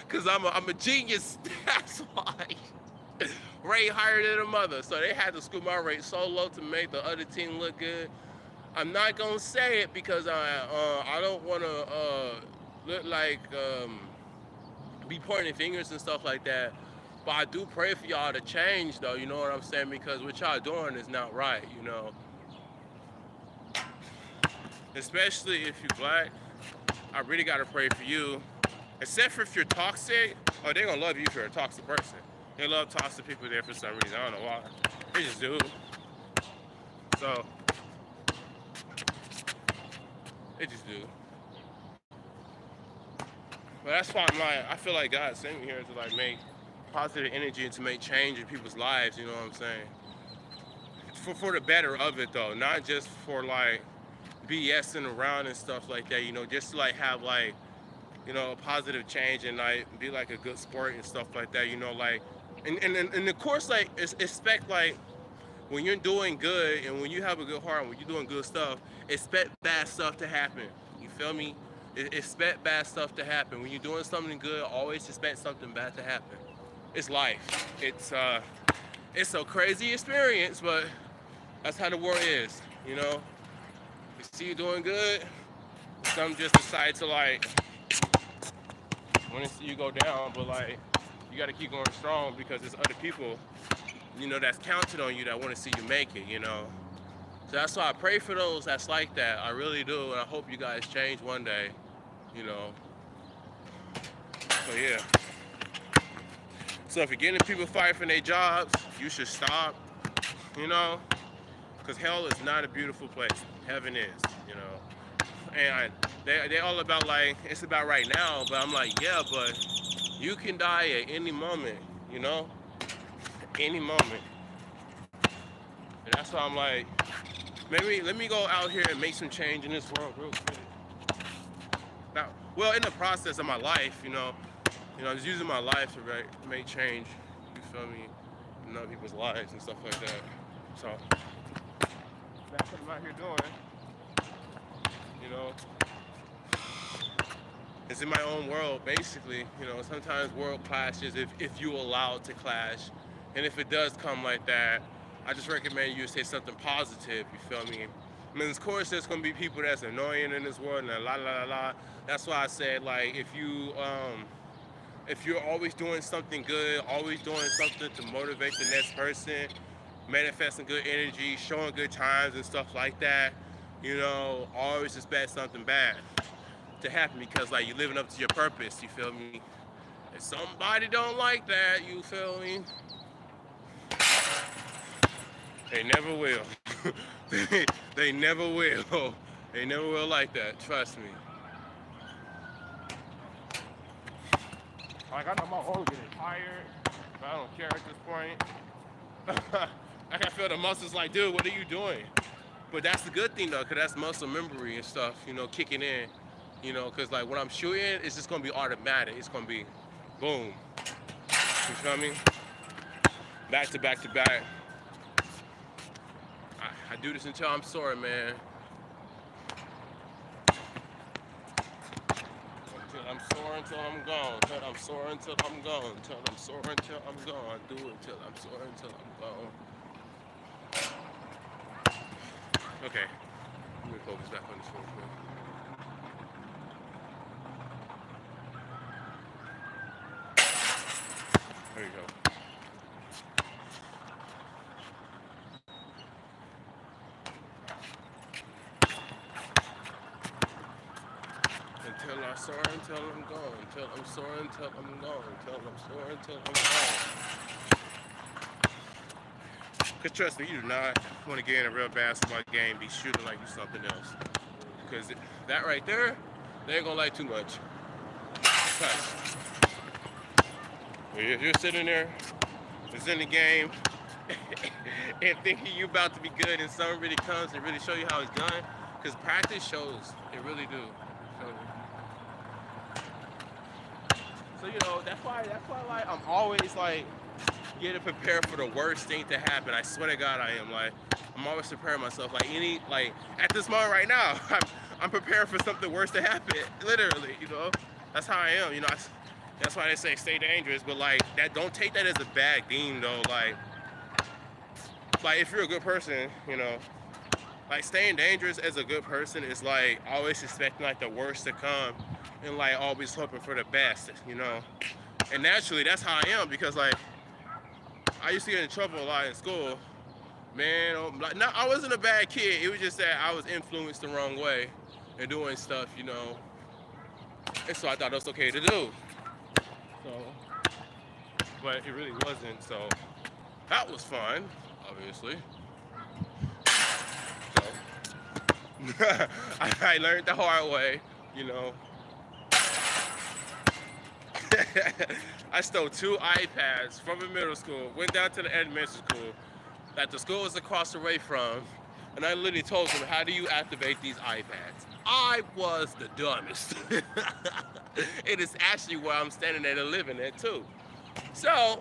Cause I'm a genius. That's why. Rate higher than a mother. So they had to scoop my rate so low to make the other team look good. I'm not gonna say it because I don't want to look like be pointing fingers and stuff like that. But I do pray for y'all to change, though. You know what I'm saying? Because what y'all doing is not right. You know, especially if you're black. I really gotta pray for you. Except for if you're toxic, oh, they're gonna love you if you're a toxic person. They love toxic people there for some reason. I don't know why. They just do. So they just do. But that's why I'm like, I feel like God sent me here to like make positive energy and to make change in people's lives. You know what I'm saying? For the better of it though, not just for like BSing around and stuff like that. You know, just to like have like, you know, a positive change and like be like a good sport and stuff like that. You know, like, and of course, like expect like when you're doing good and when you have a good heart and when you're doing good stuff, expect bad stuff to happen. You feel me? Expect bad stuff to happen. When you're doing something good, always expect something bad to happen. It's life. It's a crazy experience, but that's how the world is. You know, you see you doing good, some just decide to like want to see you go down, but like you got to keep going strong because there's other people, you know, that's counted on you that want to see you make it. You know, so that's why I pray for those that's like that. I really do, and I hope you guys change one day. You know, so yeah. So if you're getting people fired from their jobs, you should stop. You know, because hell is not a beautiful place. Heaven is. You know, and they all about like it's about right now. But I'm like, yeah, but you can die at any moment. You know, any moment. And that's why I'm like, maybe let me go out here and make some change in this world real quick. Now, well, in the process of my life, you know, I'm just using my life to make change. You feel me? In other people's lives and stuff like that. So that's what I'm out here doing. You know, it's in my own world, basically. You know, sometimes world clashes if you allow it to clash, and if it does come like that, I just recommend you say something positive. You feel me? I mean, of course, there's gonna be people that's annoying in this world, and la la la la. That's why I said, like, if you're always doing something good, always doing something to motivate the next person, manifesting good energy, showing good times and stuff like that, you know, always expect something bad to happen because, like, you're living up to your purpose. You feel me? If somebody don't like that, you feel me? They never will. they never will. They never will like that. Trust me. Like, I know my arms getting tired, but I don't care at this point. I can feel the muscles like, dude, what are you doing? But that's the good thing, though, because that's muscle memory and stuff, you know, kicking in. You know, because, like, when I'm shooting, it's just going to be automatic. It's going to be boom. You feel me? Back to back to back. I do this until I'm sore, man. I'm sore until I'm gone. Till I'm sore until I'm gone. Till I'm sore until I'm gone. Do it till I'm sore until I'm gone. Okay. Let me focus back on this real quick. There you go. Until I'm sore until I'm gone. Until I'm sore until I'm gone. Until I'm sore until I'm gone. Because trust me, you do not want to get in a real basketball game and be shooting like you're something else. Because that right there, they ain't going to like too much. If you're sitting there, it's in the game, and thinking you about to be good and someone really comes and really show you how it's done, because practice shows, it really do. So, you know, that's why like I'm always like getting prepared for the worst thing to happen. I swear to God I am. Like, I'm always preparing myself. Like at this moment right now, I'm prepared for something worse to happen. Literally, you know. That's how I am, you know. That's why they say stay dangerous, but like that, don't take that as a bad thing though. Like if you're a good person, you know, like staying dangerous as a good person is like always expecting like the worst to come, and like always hoping for the best, you know. And naturally, that's how I am because like I used to get in trouble a lot in school. Man, like, no, I wasn't a bad kid. It was just that I was influenced the wrong way and doing stuff, you know. And so I thought it was okay to do. So, but it really wasn't. So that was fun, obviously. So I learned the hard way, you know. I stole 2 iPads from a middle school, went down to the elementary school that the school was across the way from, and I literally told them, how do you activate these iPads? I was the dumbest. It is actually where I'm standing at and living at too. So,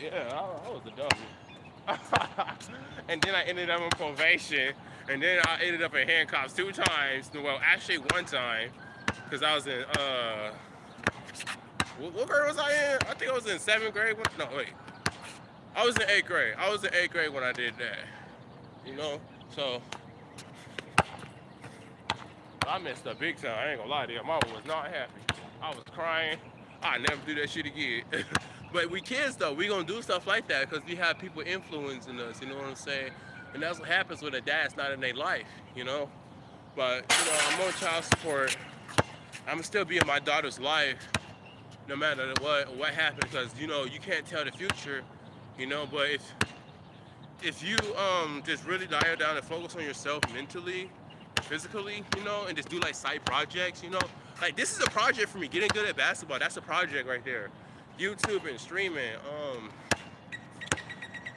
yeah, I was the dumbest. And then I ended up on probation, and then I ended up in handcuffs 2 times. Well, actually 1 time, because I was in, what grade was I in? I think I was in 7th grade. No, wait. I was in 8th grade. I was in 8th grade when I did that. You know? So, I messed up big time. I ain't gonna lie to you. Mama was not happy. I was crying. I never do that shit again. But we kids, though, we gonna do stuff like that because we have people influencing us. You know what I'm saying? And that's what happens when a dad's not in their life, you know? But, you know, I'm on child support. I'm gonna still be in my daughter's life no matter what happens, because, you know, you can't tell the future, you know. But if you just really dial down and focus on yourself mentally, physically, you know, and just do like side projects, you know. Like, this is a project for me. Getting good at basketball, that's a project right there. YouTube and streaming,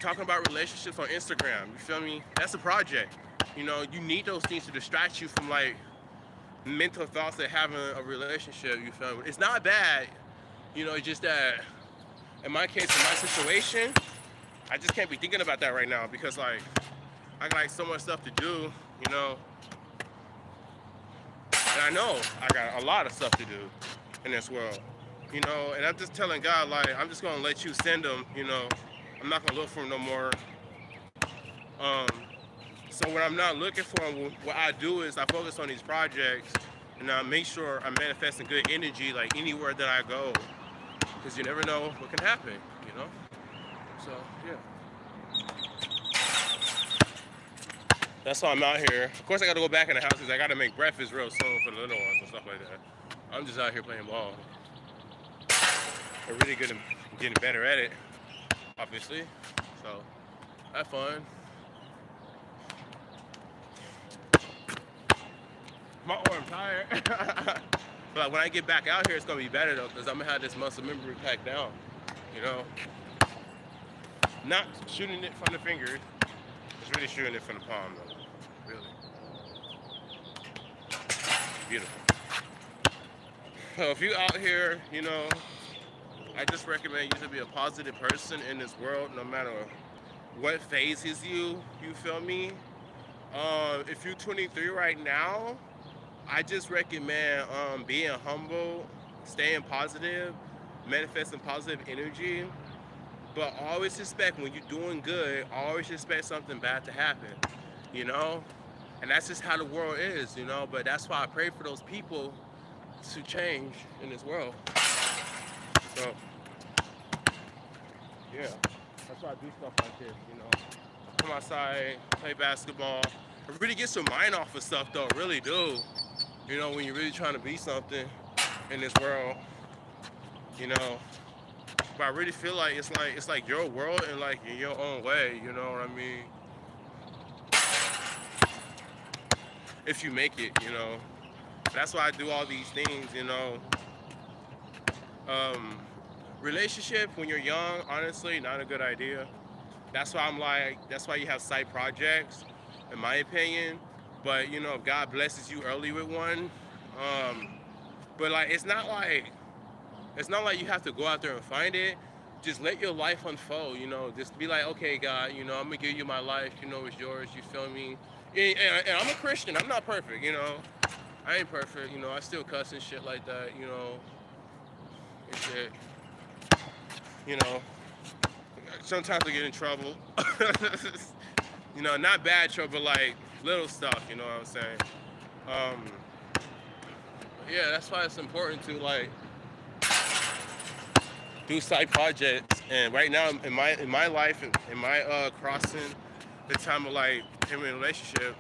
talking about relationships on Instagram, you feel me? That's a project. You know, you need those things to distract you from like mental thoughts of having a relationship, you feel me? It's not bad, you know, it's just that in my case, in my situation, I just can't be thinking about that right now because like I got like so much stuff to do, you know. And I know I got a lot of stuff to do in this world, you know, and I'm just telling God, like, I'm just gonna let you send them, you know. I'm not gonna look for them no more. So when I'm not looking for them, what I do is I focus on these projects and I make sure I'm manifesting good energy like anywhere that I go, because you never know what can happen, you know. So yeah, that's why I'm out here. Of course, I got to go back in the house because I got to make breakfast real soon for the little ones and stuff like that. I'm just out here playing ball. I'm really good at getting better at it, obviously. So have fun. My arm tired. But when I get back out here, it's gonna be better though, because I'm gonna have this muscle memory packed down. You know, not shooting it from the fingers. It's really shooting it from the palm though. Really beautiful. So if you out here, you know, I just recommend you to be a positive person in this world, no matter what phases you feel me. If you're 23 right now, I just recommend being humble, staying positive, manifesting positive energy, but always expect when you're doing good, always expect something bad to happen, you know? And that's just how the world is, you know? But that's why I pray for those people to change in this world. So, yeah, that's why I do stuff like this, you know? Come outside, play basketball. It really gets your mind off of stuff, though, really do. You know, when you're really trying to be something in this world, you know. But I really feel like it's like your world and like in your own way, you know what I mean? If you make it, you know. That's why I do all these things, you know. Relationship when you're young, honestly, not a good idea. That's why you have side projects, in my opinion. But, you know, if God blesses you early with one, but like it's not like you have to go out there and find it. Just let your life unfold, you know. Just be like, okay, God, you know, I'm gonna give you my life. You know, it's yours. You feel me? And I'm a Christian. I'm not perfect, you know. I ain't perfect, you know. I still cuss and shit like that, you know. And shit, you know. Sometimes I get in trouble. You know, not bad trouble, but like little stuff. You know what I'm saying? Um, yeah, that's why it's important to like do side projects. And right now in my life, in my crossing the time of like in a relationship,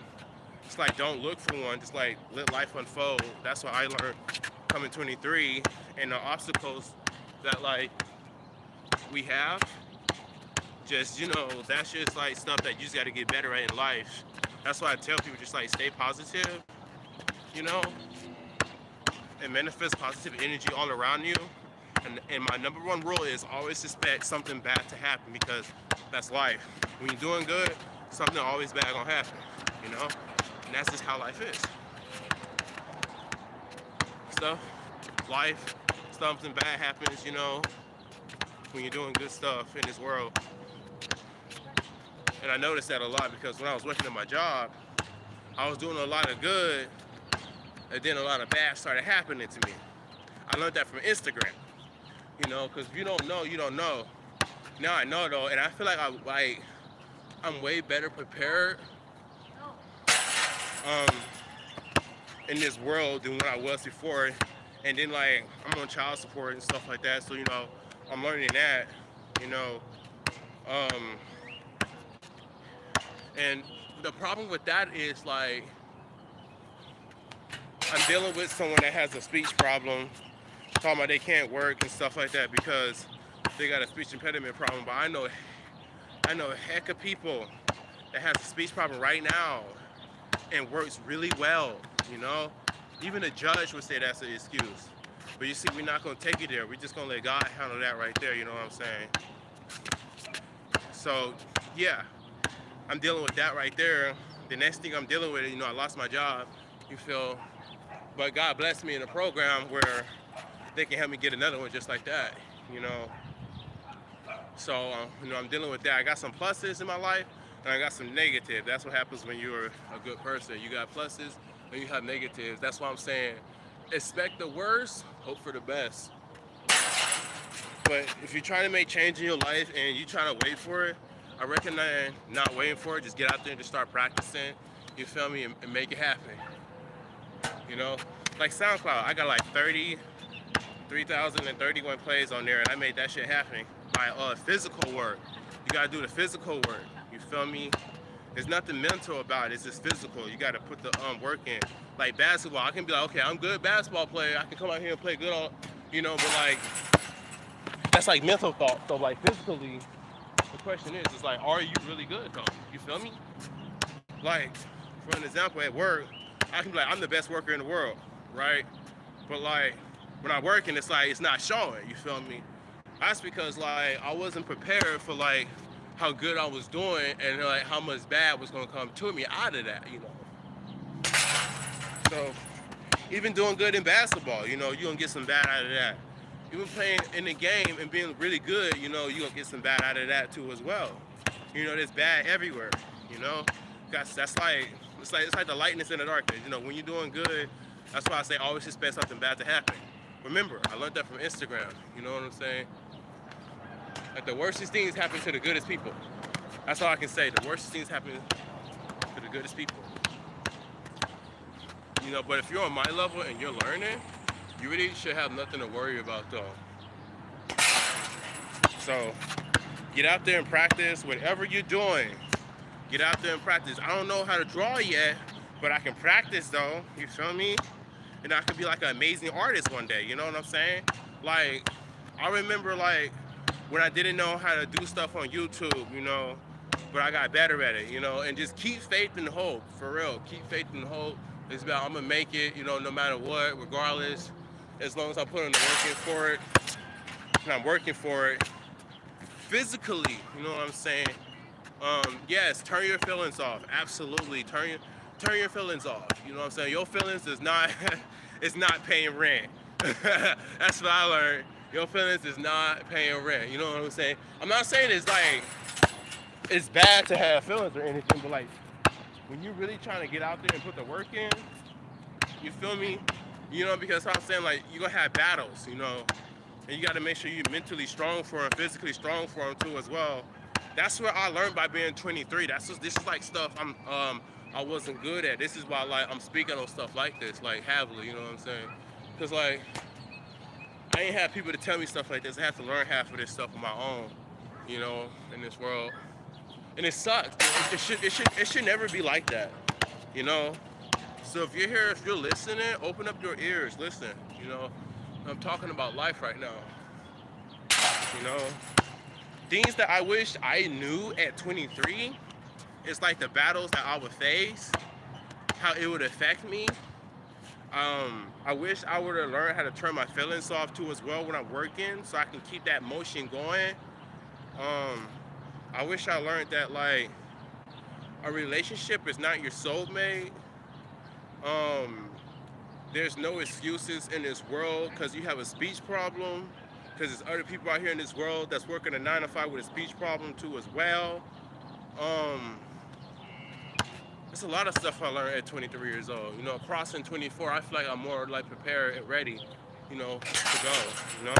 it's like don't look for one, just like let life unfold. That's what I learned coming 23, and the obstacles that like we have, just that's just like stuff that you just got to get better at in life. That's why I tell people just like stay positive, you know, and manifest positive energy all around you. And my number one rule is always expect something bad to happen, because that's life. When you're doing good, something always bad gonna happen, you know? And that's just how life is. Stuff, life, something bad happens, you know, when you're doing good stuff in this world. And I noticed that a lot because when I was working at my job, I was doing a lot of good, and then a lot of bad started happening to me. I learned that from Instagram, you know, because if you don't know, you don't know. Now I know though, and I feel like I'm way better prepared in this world than when I was before. And then like I'm on child support and stuff like that, so you know I'm learning that, you know. And the problem with that is like I'm dealing with someone that has a speech problem, talking about they can't work and stuff like that because they got a speech impediment problem. But I know a heck of people that has a speech problem right now and works really well, you know. Even a judge would say that's an excuse. But you see, we're not gonna take it there. We're just gonna let God handle that right there, you know what I'm saying? So yeah, I'm dealing with that right there. The next thing I'm dealing with, you know, I lost my job, you feel, but God blessed me in a program where they can help me get another one just like that, you know. So, you know, I'm dealing with that. I got some pluses in my life, and I got some negatives. That's what happens when you're a good person. You got pluses, and you have negatives. That's why I'm saying, expect the worst, hope for the best. But if you're trying to make change in your life and you're trying to wait for it, I recommend not waiting for it. Just get out there and just start practicing, you feel me, and make it happen. You know, like SoundCloud, I got like 3,031 plays on there, and I made that shit happen by physical work. You gotta do the physical work, you feel me? There's nothing mental about it, it's just physical. You gotta put the work in. Like basketball, I can be like, okay, I'm a good basketball player, I can come out here and play good on, you know, but like, that's like mental thought. So like physically, the question is like, are you really good though? You feel me? Like, for an example, at work, I can be like, I'm the best worker in the world, right? But like, when I work and it's like, it's not showing, you feel me? That's because like, I wasn't prepared for like, how good I was doing and like, how much bad was gonna come to me out of that, you know? So, even doing good in basketball, you know, you're gonna get some bad out of that. Even playing in the game and being really good, you know, you're gonna get some bad out of that too as well. You know, there's bad everywhere, you know? That's like, it's like the lightness in the darkness. You know, when you're doing good, that's why I say always expect something bad to happen. Remember, I learned that from Instagram. You know what I'm saying? Like the worstest things happen to the goodest people. That's all I can say. The worstest things happen to the goodest people. You know, but if you're on my level and you're learning, you really should have nothing to worry about though. So, get out there and practice whatever you're doing. Get out there and practice. I don't know how to draw yet, but I can practice though, you feel me? And I could be like an amazing artist one day, you know what I'm saying? Like, I remember like, when I didn't know how to do stuff on YouTube, you know, but I got better at it, you know, and just keep faith and hope, for real. Keep faith and hope. It's about, I'm gonna make it, you know, no matter what, regardless, as long as I put in the work in for it, and I'm working for it, physically, you know what I'm saying? Yes, turn your feelings off, absolutely, turn your feelings off, you know what I'm saying? Your feelings is not, it's not paying rent. That's what I learned. Your feelings is not paying rent, you know what I'm saying? I'm not saying it's like, it's bad to have feelings or anything, but like, when you're really trying to get out there and put the work in, you feel me? You know, because I'm saying like, you're gonna have battles, you know, and you gotta make sure you're mentally strong for them, physically strong for them too as well. That's what I learned by being 23. This is like stuff I wasn't good at. This is why like I'm speaking on stuff like this, like heavily, you know what I'm saying? Cause like I ain't have people to tell me stuff like this. I have to learn half of this stuff on my own, you know, in this world. And it sucks. It should never be like that, you know. So if you're here, if you're listening, open up your ears, listen. You know, I'm talking about life right now. You know, things that I wish I knew at 23. It's like the battles that I would face, how it would affect me. I wish I would have learned how to turn my feelings off too as well when I'm working, so I can keep that motion going. Um, I wish I learned that like a relationship is not your soulmate. Um, there's no excuses in this world because you have a speech problem. Because there's other people out here in this world that's working a 9 to 5 with a speech problem too as well. Um, There's a lot of stuff I learned at 23 years old. You know, crossing 24, I feel like I'm more like prepared and ready, you know, to go, you know?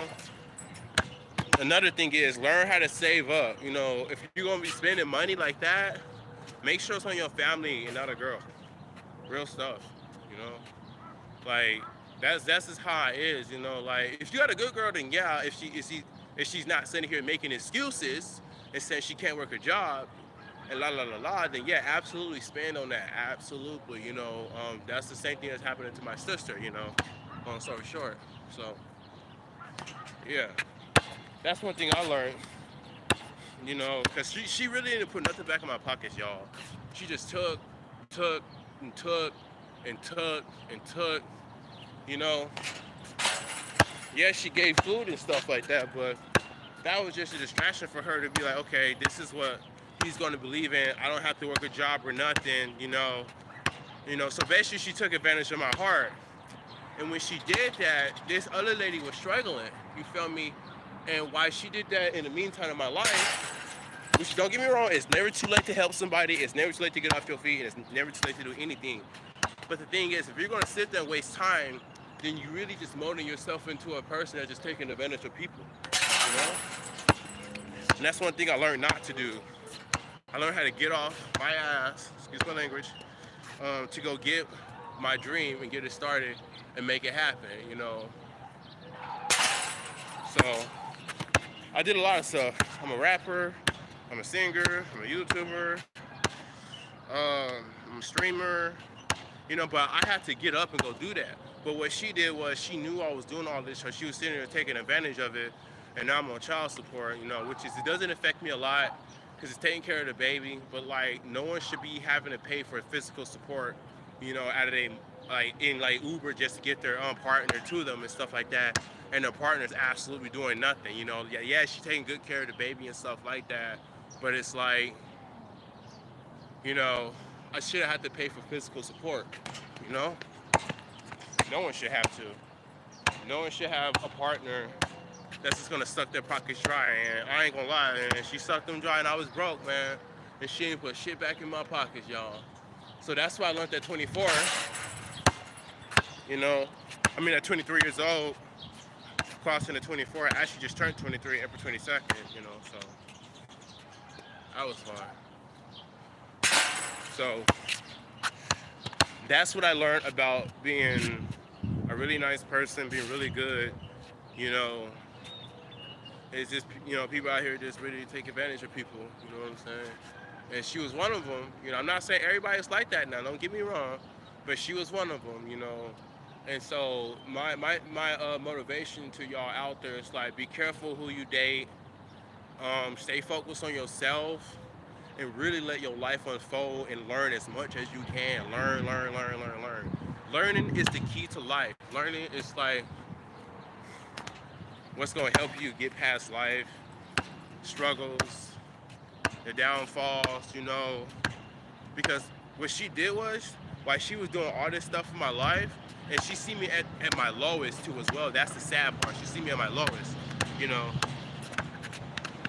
Another thing is learn how to save up. You know, if you're gonna be spending money like that, make sure it's on your family and not a girl. Real stuff, you know? Like that's just how it is, you know. Like if you got a good girl, then yeah, if she's not sitting here making excuses and saying she can't work a job, and la la la la, then yeah, absolutely spend on that. Absolutely, you know. That's the same thing that's happening to my sister, you know. Long story short. So yeah, that's one thing I learned, you know, because she really didn't put nothing back in my pockets, y'all. She just took, and took, and took, and took, you know. Yeah, she gave food and stuff like that, but that was just a distraction for her to be like, okay, this is what he's going to believe in. I don't have to work a job or nothing, you know. You know, so basically she took advantage of my heart. And when she did that, this other lady was struggling, you feel me? And why she did that in the meantime of my life, which don't get me wrong, it's never too late to help somebody, it's never too late to get off your feet, and it's never too late to do anything. But the thing is, if you're going to sit there and waste time, then you really just molding yourself into a person that's just taking advantage of people, you know? And that's one thing I learned not to do. I learned how to get off my ass, excuse my language, to go get my dream and get it started and make it happen, you know? So, I did a lot of stuff. I'm a rapper, I'm a singer, I'm a YouTuber, I'm a streamer, you know, but I had to get up and go do that. But what she did was she knew I was doing all this, so she was sitting there taking advantage of it, and now I'm on child support, you know, which is, it doesn't affect me a lot because it's taking care of the baby, but like no one should be having to pay for physical support, you know, out of they, like in like Uber just to get their partner to them and stuff like that, and their partner's absolutely doing nothing, you know. Yeah, she's taking good care of the baby and stuff like that, but it's like, you know, I shouldn't have to pay for physical support, you know? No one should have to. No one should have a partner that's just gonna suck their pockets dry. And I ain't gonna lie, man, she sucked them dry and I was broke, man. And she ain't put shit back in my pockets, y'all. So that's why I learned at 24, you know, at 23 years old, crossing the 24, I actually just turned 23 April 22nd, you know, so that was fun. So that's what I learned about being a really nice person, being really good, you know. It's just, you know, people out here just really take advantage of people, you know what I'm saying? And she was one of them, you know. I'm not saying everybody's like that now, don't get me wrong, but she was one of them, you know. And so my motivation to y'all out there is like, be careful who you date, stay focused on yourself, and really let your life unfold and learn as much as you can. Learn. Learning is the key to life. Learning is like what's going to help you get past life, struggles, the downfalls, you know. Because what she did was, while she was doing all this stuff in my life, and she see me at my lowest too as well. That's the sad part. She see me at my lowest, you know.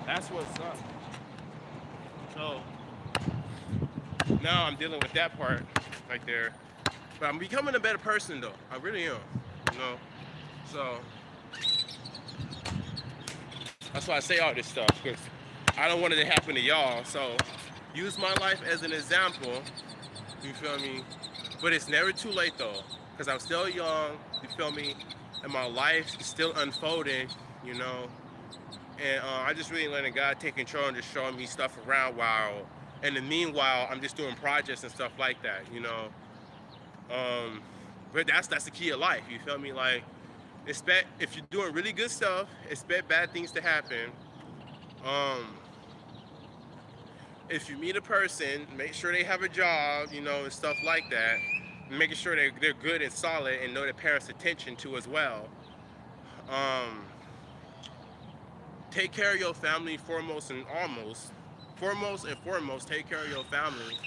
That's what's up. So now I'm dealing with that part right there. But I'm becoming a better person though. I really am, you know. So that's why I say all this stuff, because I don't want it to happen to y'all. So use my life as an example. You feel me? But it's never too late though, because I'm still young. You feel me? And my life is still unfolding. You know, and I just really letting God take control and just showing me stuff around while, in the meanwhile, I'm just doing projects and stuff like that. You know, um, but that's the key of life. You feel me? Like, expect if you're doing really good stuff, expect bad things to happen. Um, if you meet a person, make sure they have a job, you know, and stuff like that. Making sure they're good and solid and know their parents' attention to as well. Um, take care of your family foremost and foremost, take care of your family.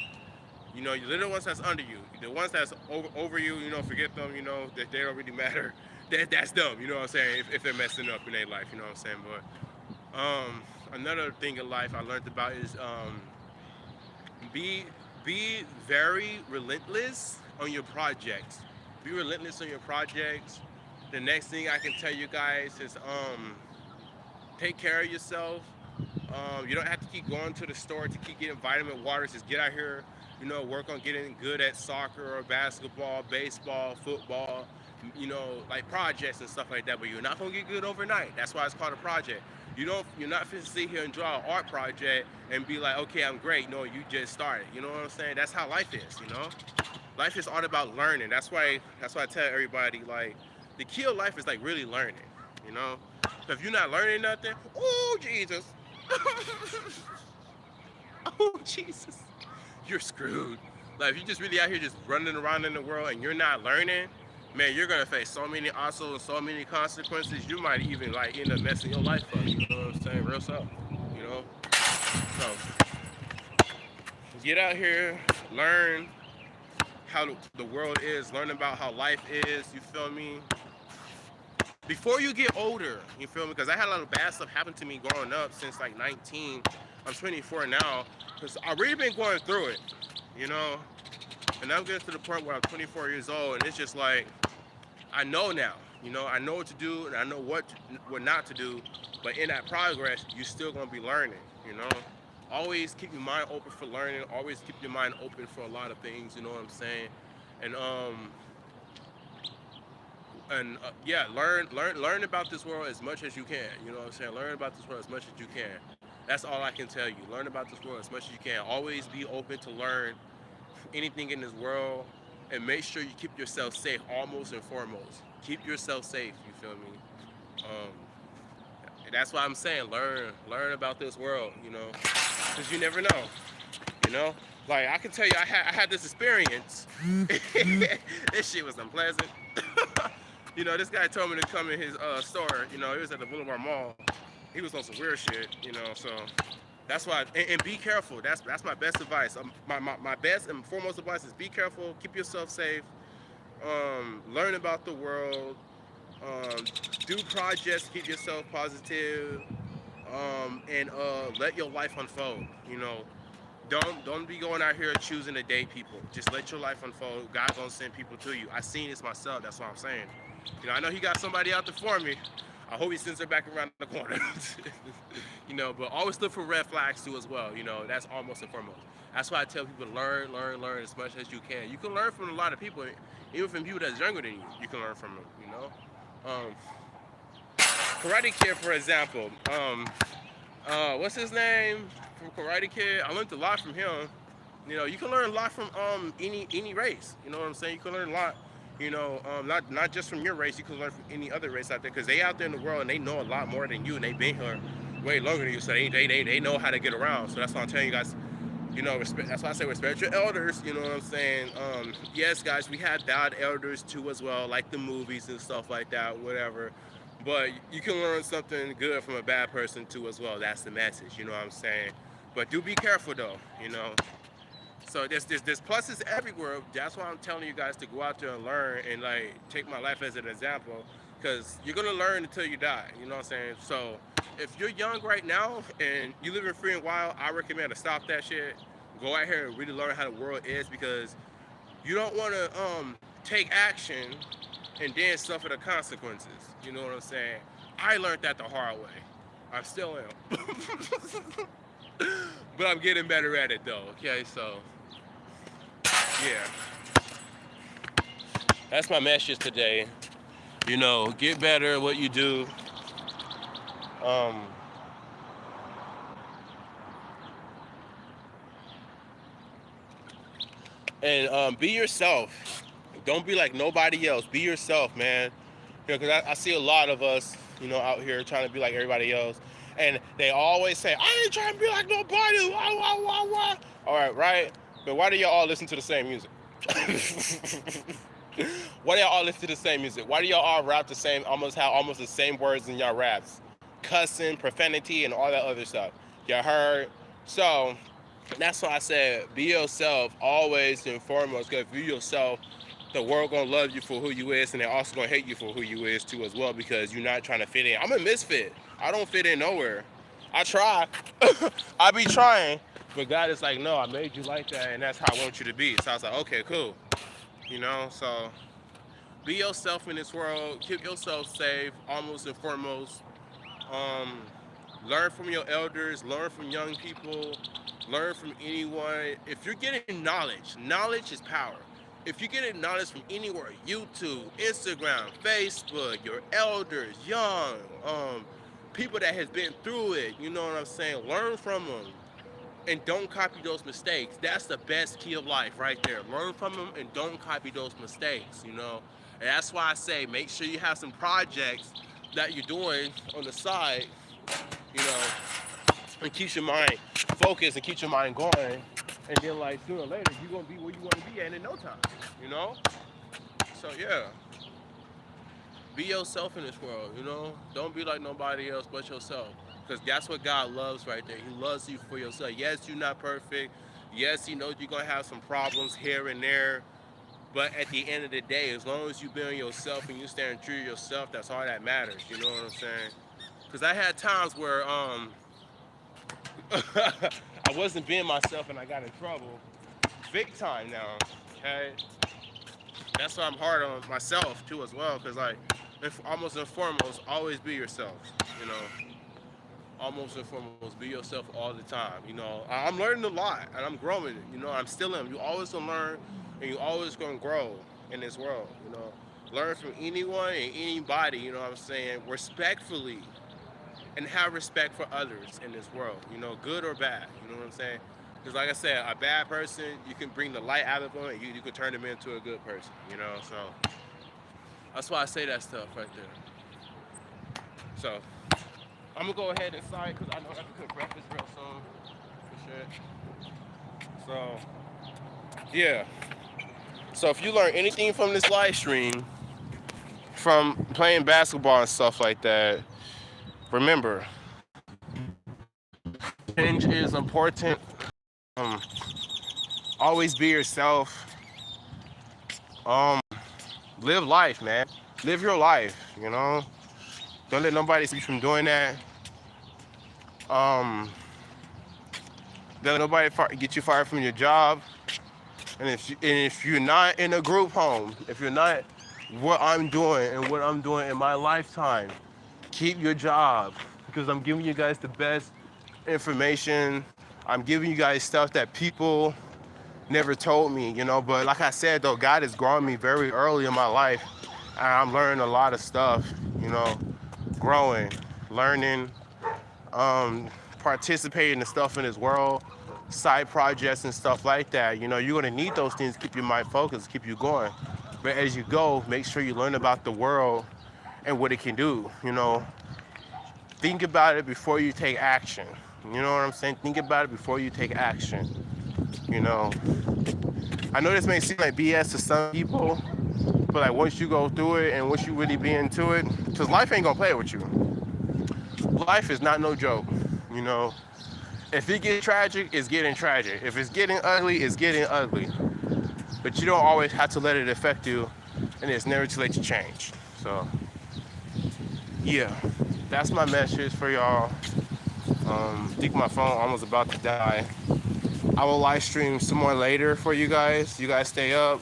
You know, your little ones that's under you, the ones that's over you, you know, forget them. You know, that they don't really matter. That's them. You know what I'm saying? If they're messing up in their life, you know what I'm saying. But another thing in life I learned about is be be very relentless on your projects. Be relentless on your projects. The next thing I can tell you guys is take care of yourself. You don't have to keep going to the store to keep getting vitamin waters. Just get out here, you know, work on getting good at soccer or basketball, baseball, football, you know, like projects and stuff like that. But you're not gonna get good overnight. That's why it's called a project. You're not finna sit here and draw an art project and be like, okay, I'm great. No, you just started. You know what I'm saying? That's how life is. You know, life is all about learning. That's why I tell everybody, like, the key of life is like really learning. You know, so if you're not learning nothing, oh Jesus. Oh Jesus, you're screwed. Like if you just really out here just running around in the world and you're not learning, man, you're gonna face so many obstacles and so many consequences. You might even like end up messing your life up. You know what I'm saying? Real stuff. You know. So get out here, learn how the world is, learn about how life is. You feel me? Before you get older, you feel me? Because I had a lot of bad stuff happen to me growing up since like 19. I'm 24 now, because I've really been going through it, you know? And I'm getting to the point where I'm 24 years old, and it's just like, I know now, you know? I know what to do, and I know what not to do, but in that progress, you're still going to be learning, you know? Always keep your mind open for learning, always keep your mind open for a lot of things, you know what I'm saying? And, yeah, learn about this world as much as you can. You know what I'm saying? Learn about this world as much as you can. That's all I can tell you. Learn about this world as much as you can. Always be open to learn anything in this world, and make sure you keep yourself safe. Almost and foremost, keep yourself safe. You feel me? Um, that's why I'm saying learn about this world. You know, because you never know. You know, like I can tell you, I had this experience. This shit was unpleasant. You know, this guy told me to come in his store. You know, he was at the Boulevard Mall. He was on some weird shit. You know, so that's why. And be careful. That's my best advice. My best and foremost advice is be careful. Keep yourself safe. Learn about the world. Um, do projects. Keep yourself positive. And let your life unfold. You know, don't be going out here choosing to date people. Just let your life unfold. God's gonna send people to you. I seen this myself. That's what I'm saying. You know, I know he got somebody out there for me. I hope he sends her back around the corner. You know, but always look for red flags too as well. You know, that's almost and foremost. That's why I tell people learn as much as you can. You can learn from a lot of people, even from people that's younger than you. You can learn from them. You know, Karate Kid, for example. What's his name from Karate Kid? I learned a lot from him. You know, you can learn a lot from any race. You know what I'm saying? You can learn a lot. You know, not just from your race. You can learn from any other race out there, because they out there in the world and they know a lot more than you, and they've been here way longer than you. So they know how to get around. So that's why I'm telling you guys. You know, respect. That's why I say respect your elders. You know what I'm saying? Yes, guys, we have bad elders too as well, like the movies and stuff like that, whatever. But you can learn something good from a bad person too as well. That's the message. You know what I'm saying? But do be careful though. You know. So there's pluses everywhere. That's why I'm telling you guys to go out there and learn, and like take my life as an example, because you're gonna learn until you die. You know what I'm saying? So if you're young right now and you live in free and wild, I recommend to stop that shit. Go out here and really learn how the world is, because you don't want to take action and then suffer the consequences. You know what I'm saying? I learned that the hard way. I still am. But I'm getting better at it though. Okay, so yeah, that's my message today. You know, get better at what you do. Um, and be yourself. Don't be like nobody else. Be yourself, man. You know, because I see a lot of us, you know, out here trying to be like everybody else, and they always say, "I ain't trying to be like nobody." Wah, wah, wah, wah. All right, right. But why do y'all all listen to the same music? Why do y'all all listen to the same music? Why do y'all all rap the same, almost the same words in y'all raps? Cussing, profanity, and all that other stuff. You heard? So that's why I said be yourself always and foremost. Because if you yourself, the world gonna love you for who you is, and they're also gonna hate you for who you is too as well. Because you're not trying to fit in. I'm a misfit. I don't fit in nowhere. I try. I be trying, but God is like, no, I made you like that, and that's how I want you to be. So I was like, okay, cool. You know, so be yourself in this world. Keep yourself safe, almost and foremost. Um, Learn from your elders. Learn from young people. Learn from anyone. If you're getting knowledge, knowledge is power. If you're getting knowledge from anywhere, YouTube, Instagram, Facebook, your elders, young, people that has been through it, you know what I'm saying? Learn from them and don't copy those mistakes. That's the best key of life right there. Learn from them and don't copy those mistakes, you know? And that's why I say make sure you have some projects that you're doing on the side, you know, and keeps your mind focused and keeps your mind going. And then, like, sooner or later, you're going to be where you want to be at in no time, you know? So, yeah, be yourself in this world, you know? Don't be like nobody else but yourself. Because that's what God loves right there. He loves you for yourself. Yes, you're not perfect. Yes, He knows you're going to have some problems here and there. But at the end of the day, as long as you being yourself and you stand true to yourself, that's all that matters. You know what I'm saying? Because I had times where I wasn't being myself and I got in trouble. Big time now, okay? That's why I'm hard on myself too as well. Because like, almost and foremost, always be yourself, you know? Almost and foremost, be yourself all the time. You know, I'm learning a lot and I'm growing. You know, I'm still in. You always gonna learn and you always gonna grow in this world. You know, learn from anyone and anybody. You know what I'm saying? Respectfully, and have respect for others in this world. You know, good or bad. You know what I'm saying? Because like I said, a bad person, you can bring the light out of them and you can turn them into a good person. You know, so that's why I say that stuff right there. So. I'm gonna go ahead and sign because I know I have to cook breakfast real soon. For sure. So, yeah. So if you learn anything from this live stream, from playing basketball and stuff like that, remember, change is important. Um, Always be yourself. Um, Live life, man. Live your life. You know. Don't let nobody stop you from doing that. Um, don't let nobody get you fired from your job. And if you're not in a group home, if you're not what I'm doing and what I'm doing in my lifetime, keep your job because I'm giving you guys the best information. I'm giving you guys stuff that people never told me, you know. But like I said, though, God has grown me very early in my life, and I'm learning a lot of stuff, you know. Growing, learning, participating in stuff in this world, side projects and stuff like that. You know, you're gonna need those things to keep your mind focused, keep you going. But as you go, make sure you learn about the world and what it can do. You know, think about it before you take action. You know what I'm saying? Think about it before you take action. You know, I know this may seem like BS to some people, but like once you go through it and once you really be into it, because life ain't gonna play with you. Life is not no joke, you know. If it gets tragic, it's getting tragic. If it's getting ugly, it's getting ugly. But you don't always have to let it affect you, and it's never too late to change. So, yeah, that's my message for y'all. I think my phone almost about to die. I will live stream some more later for you guys. You guys stay up.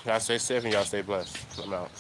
Y'all stay safe and y'all stay blessed. I'm out.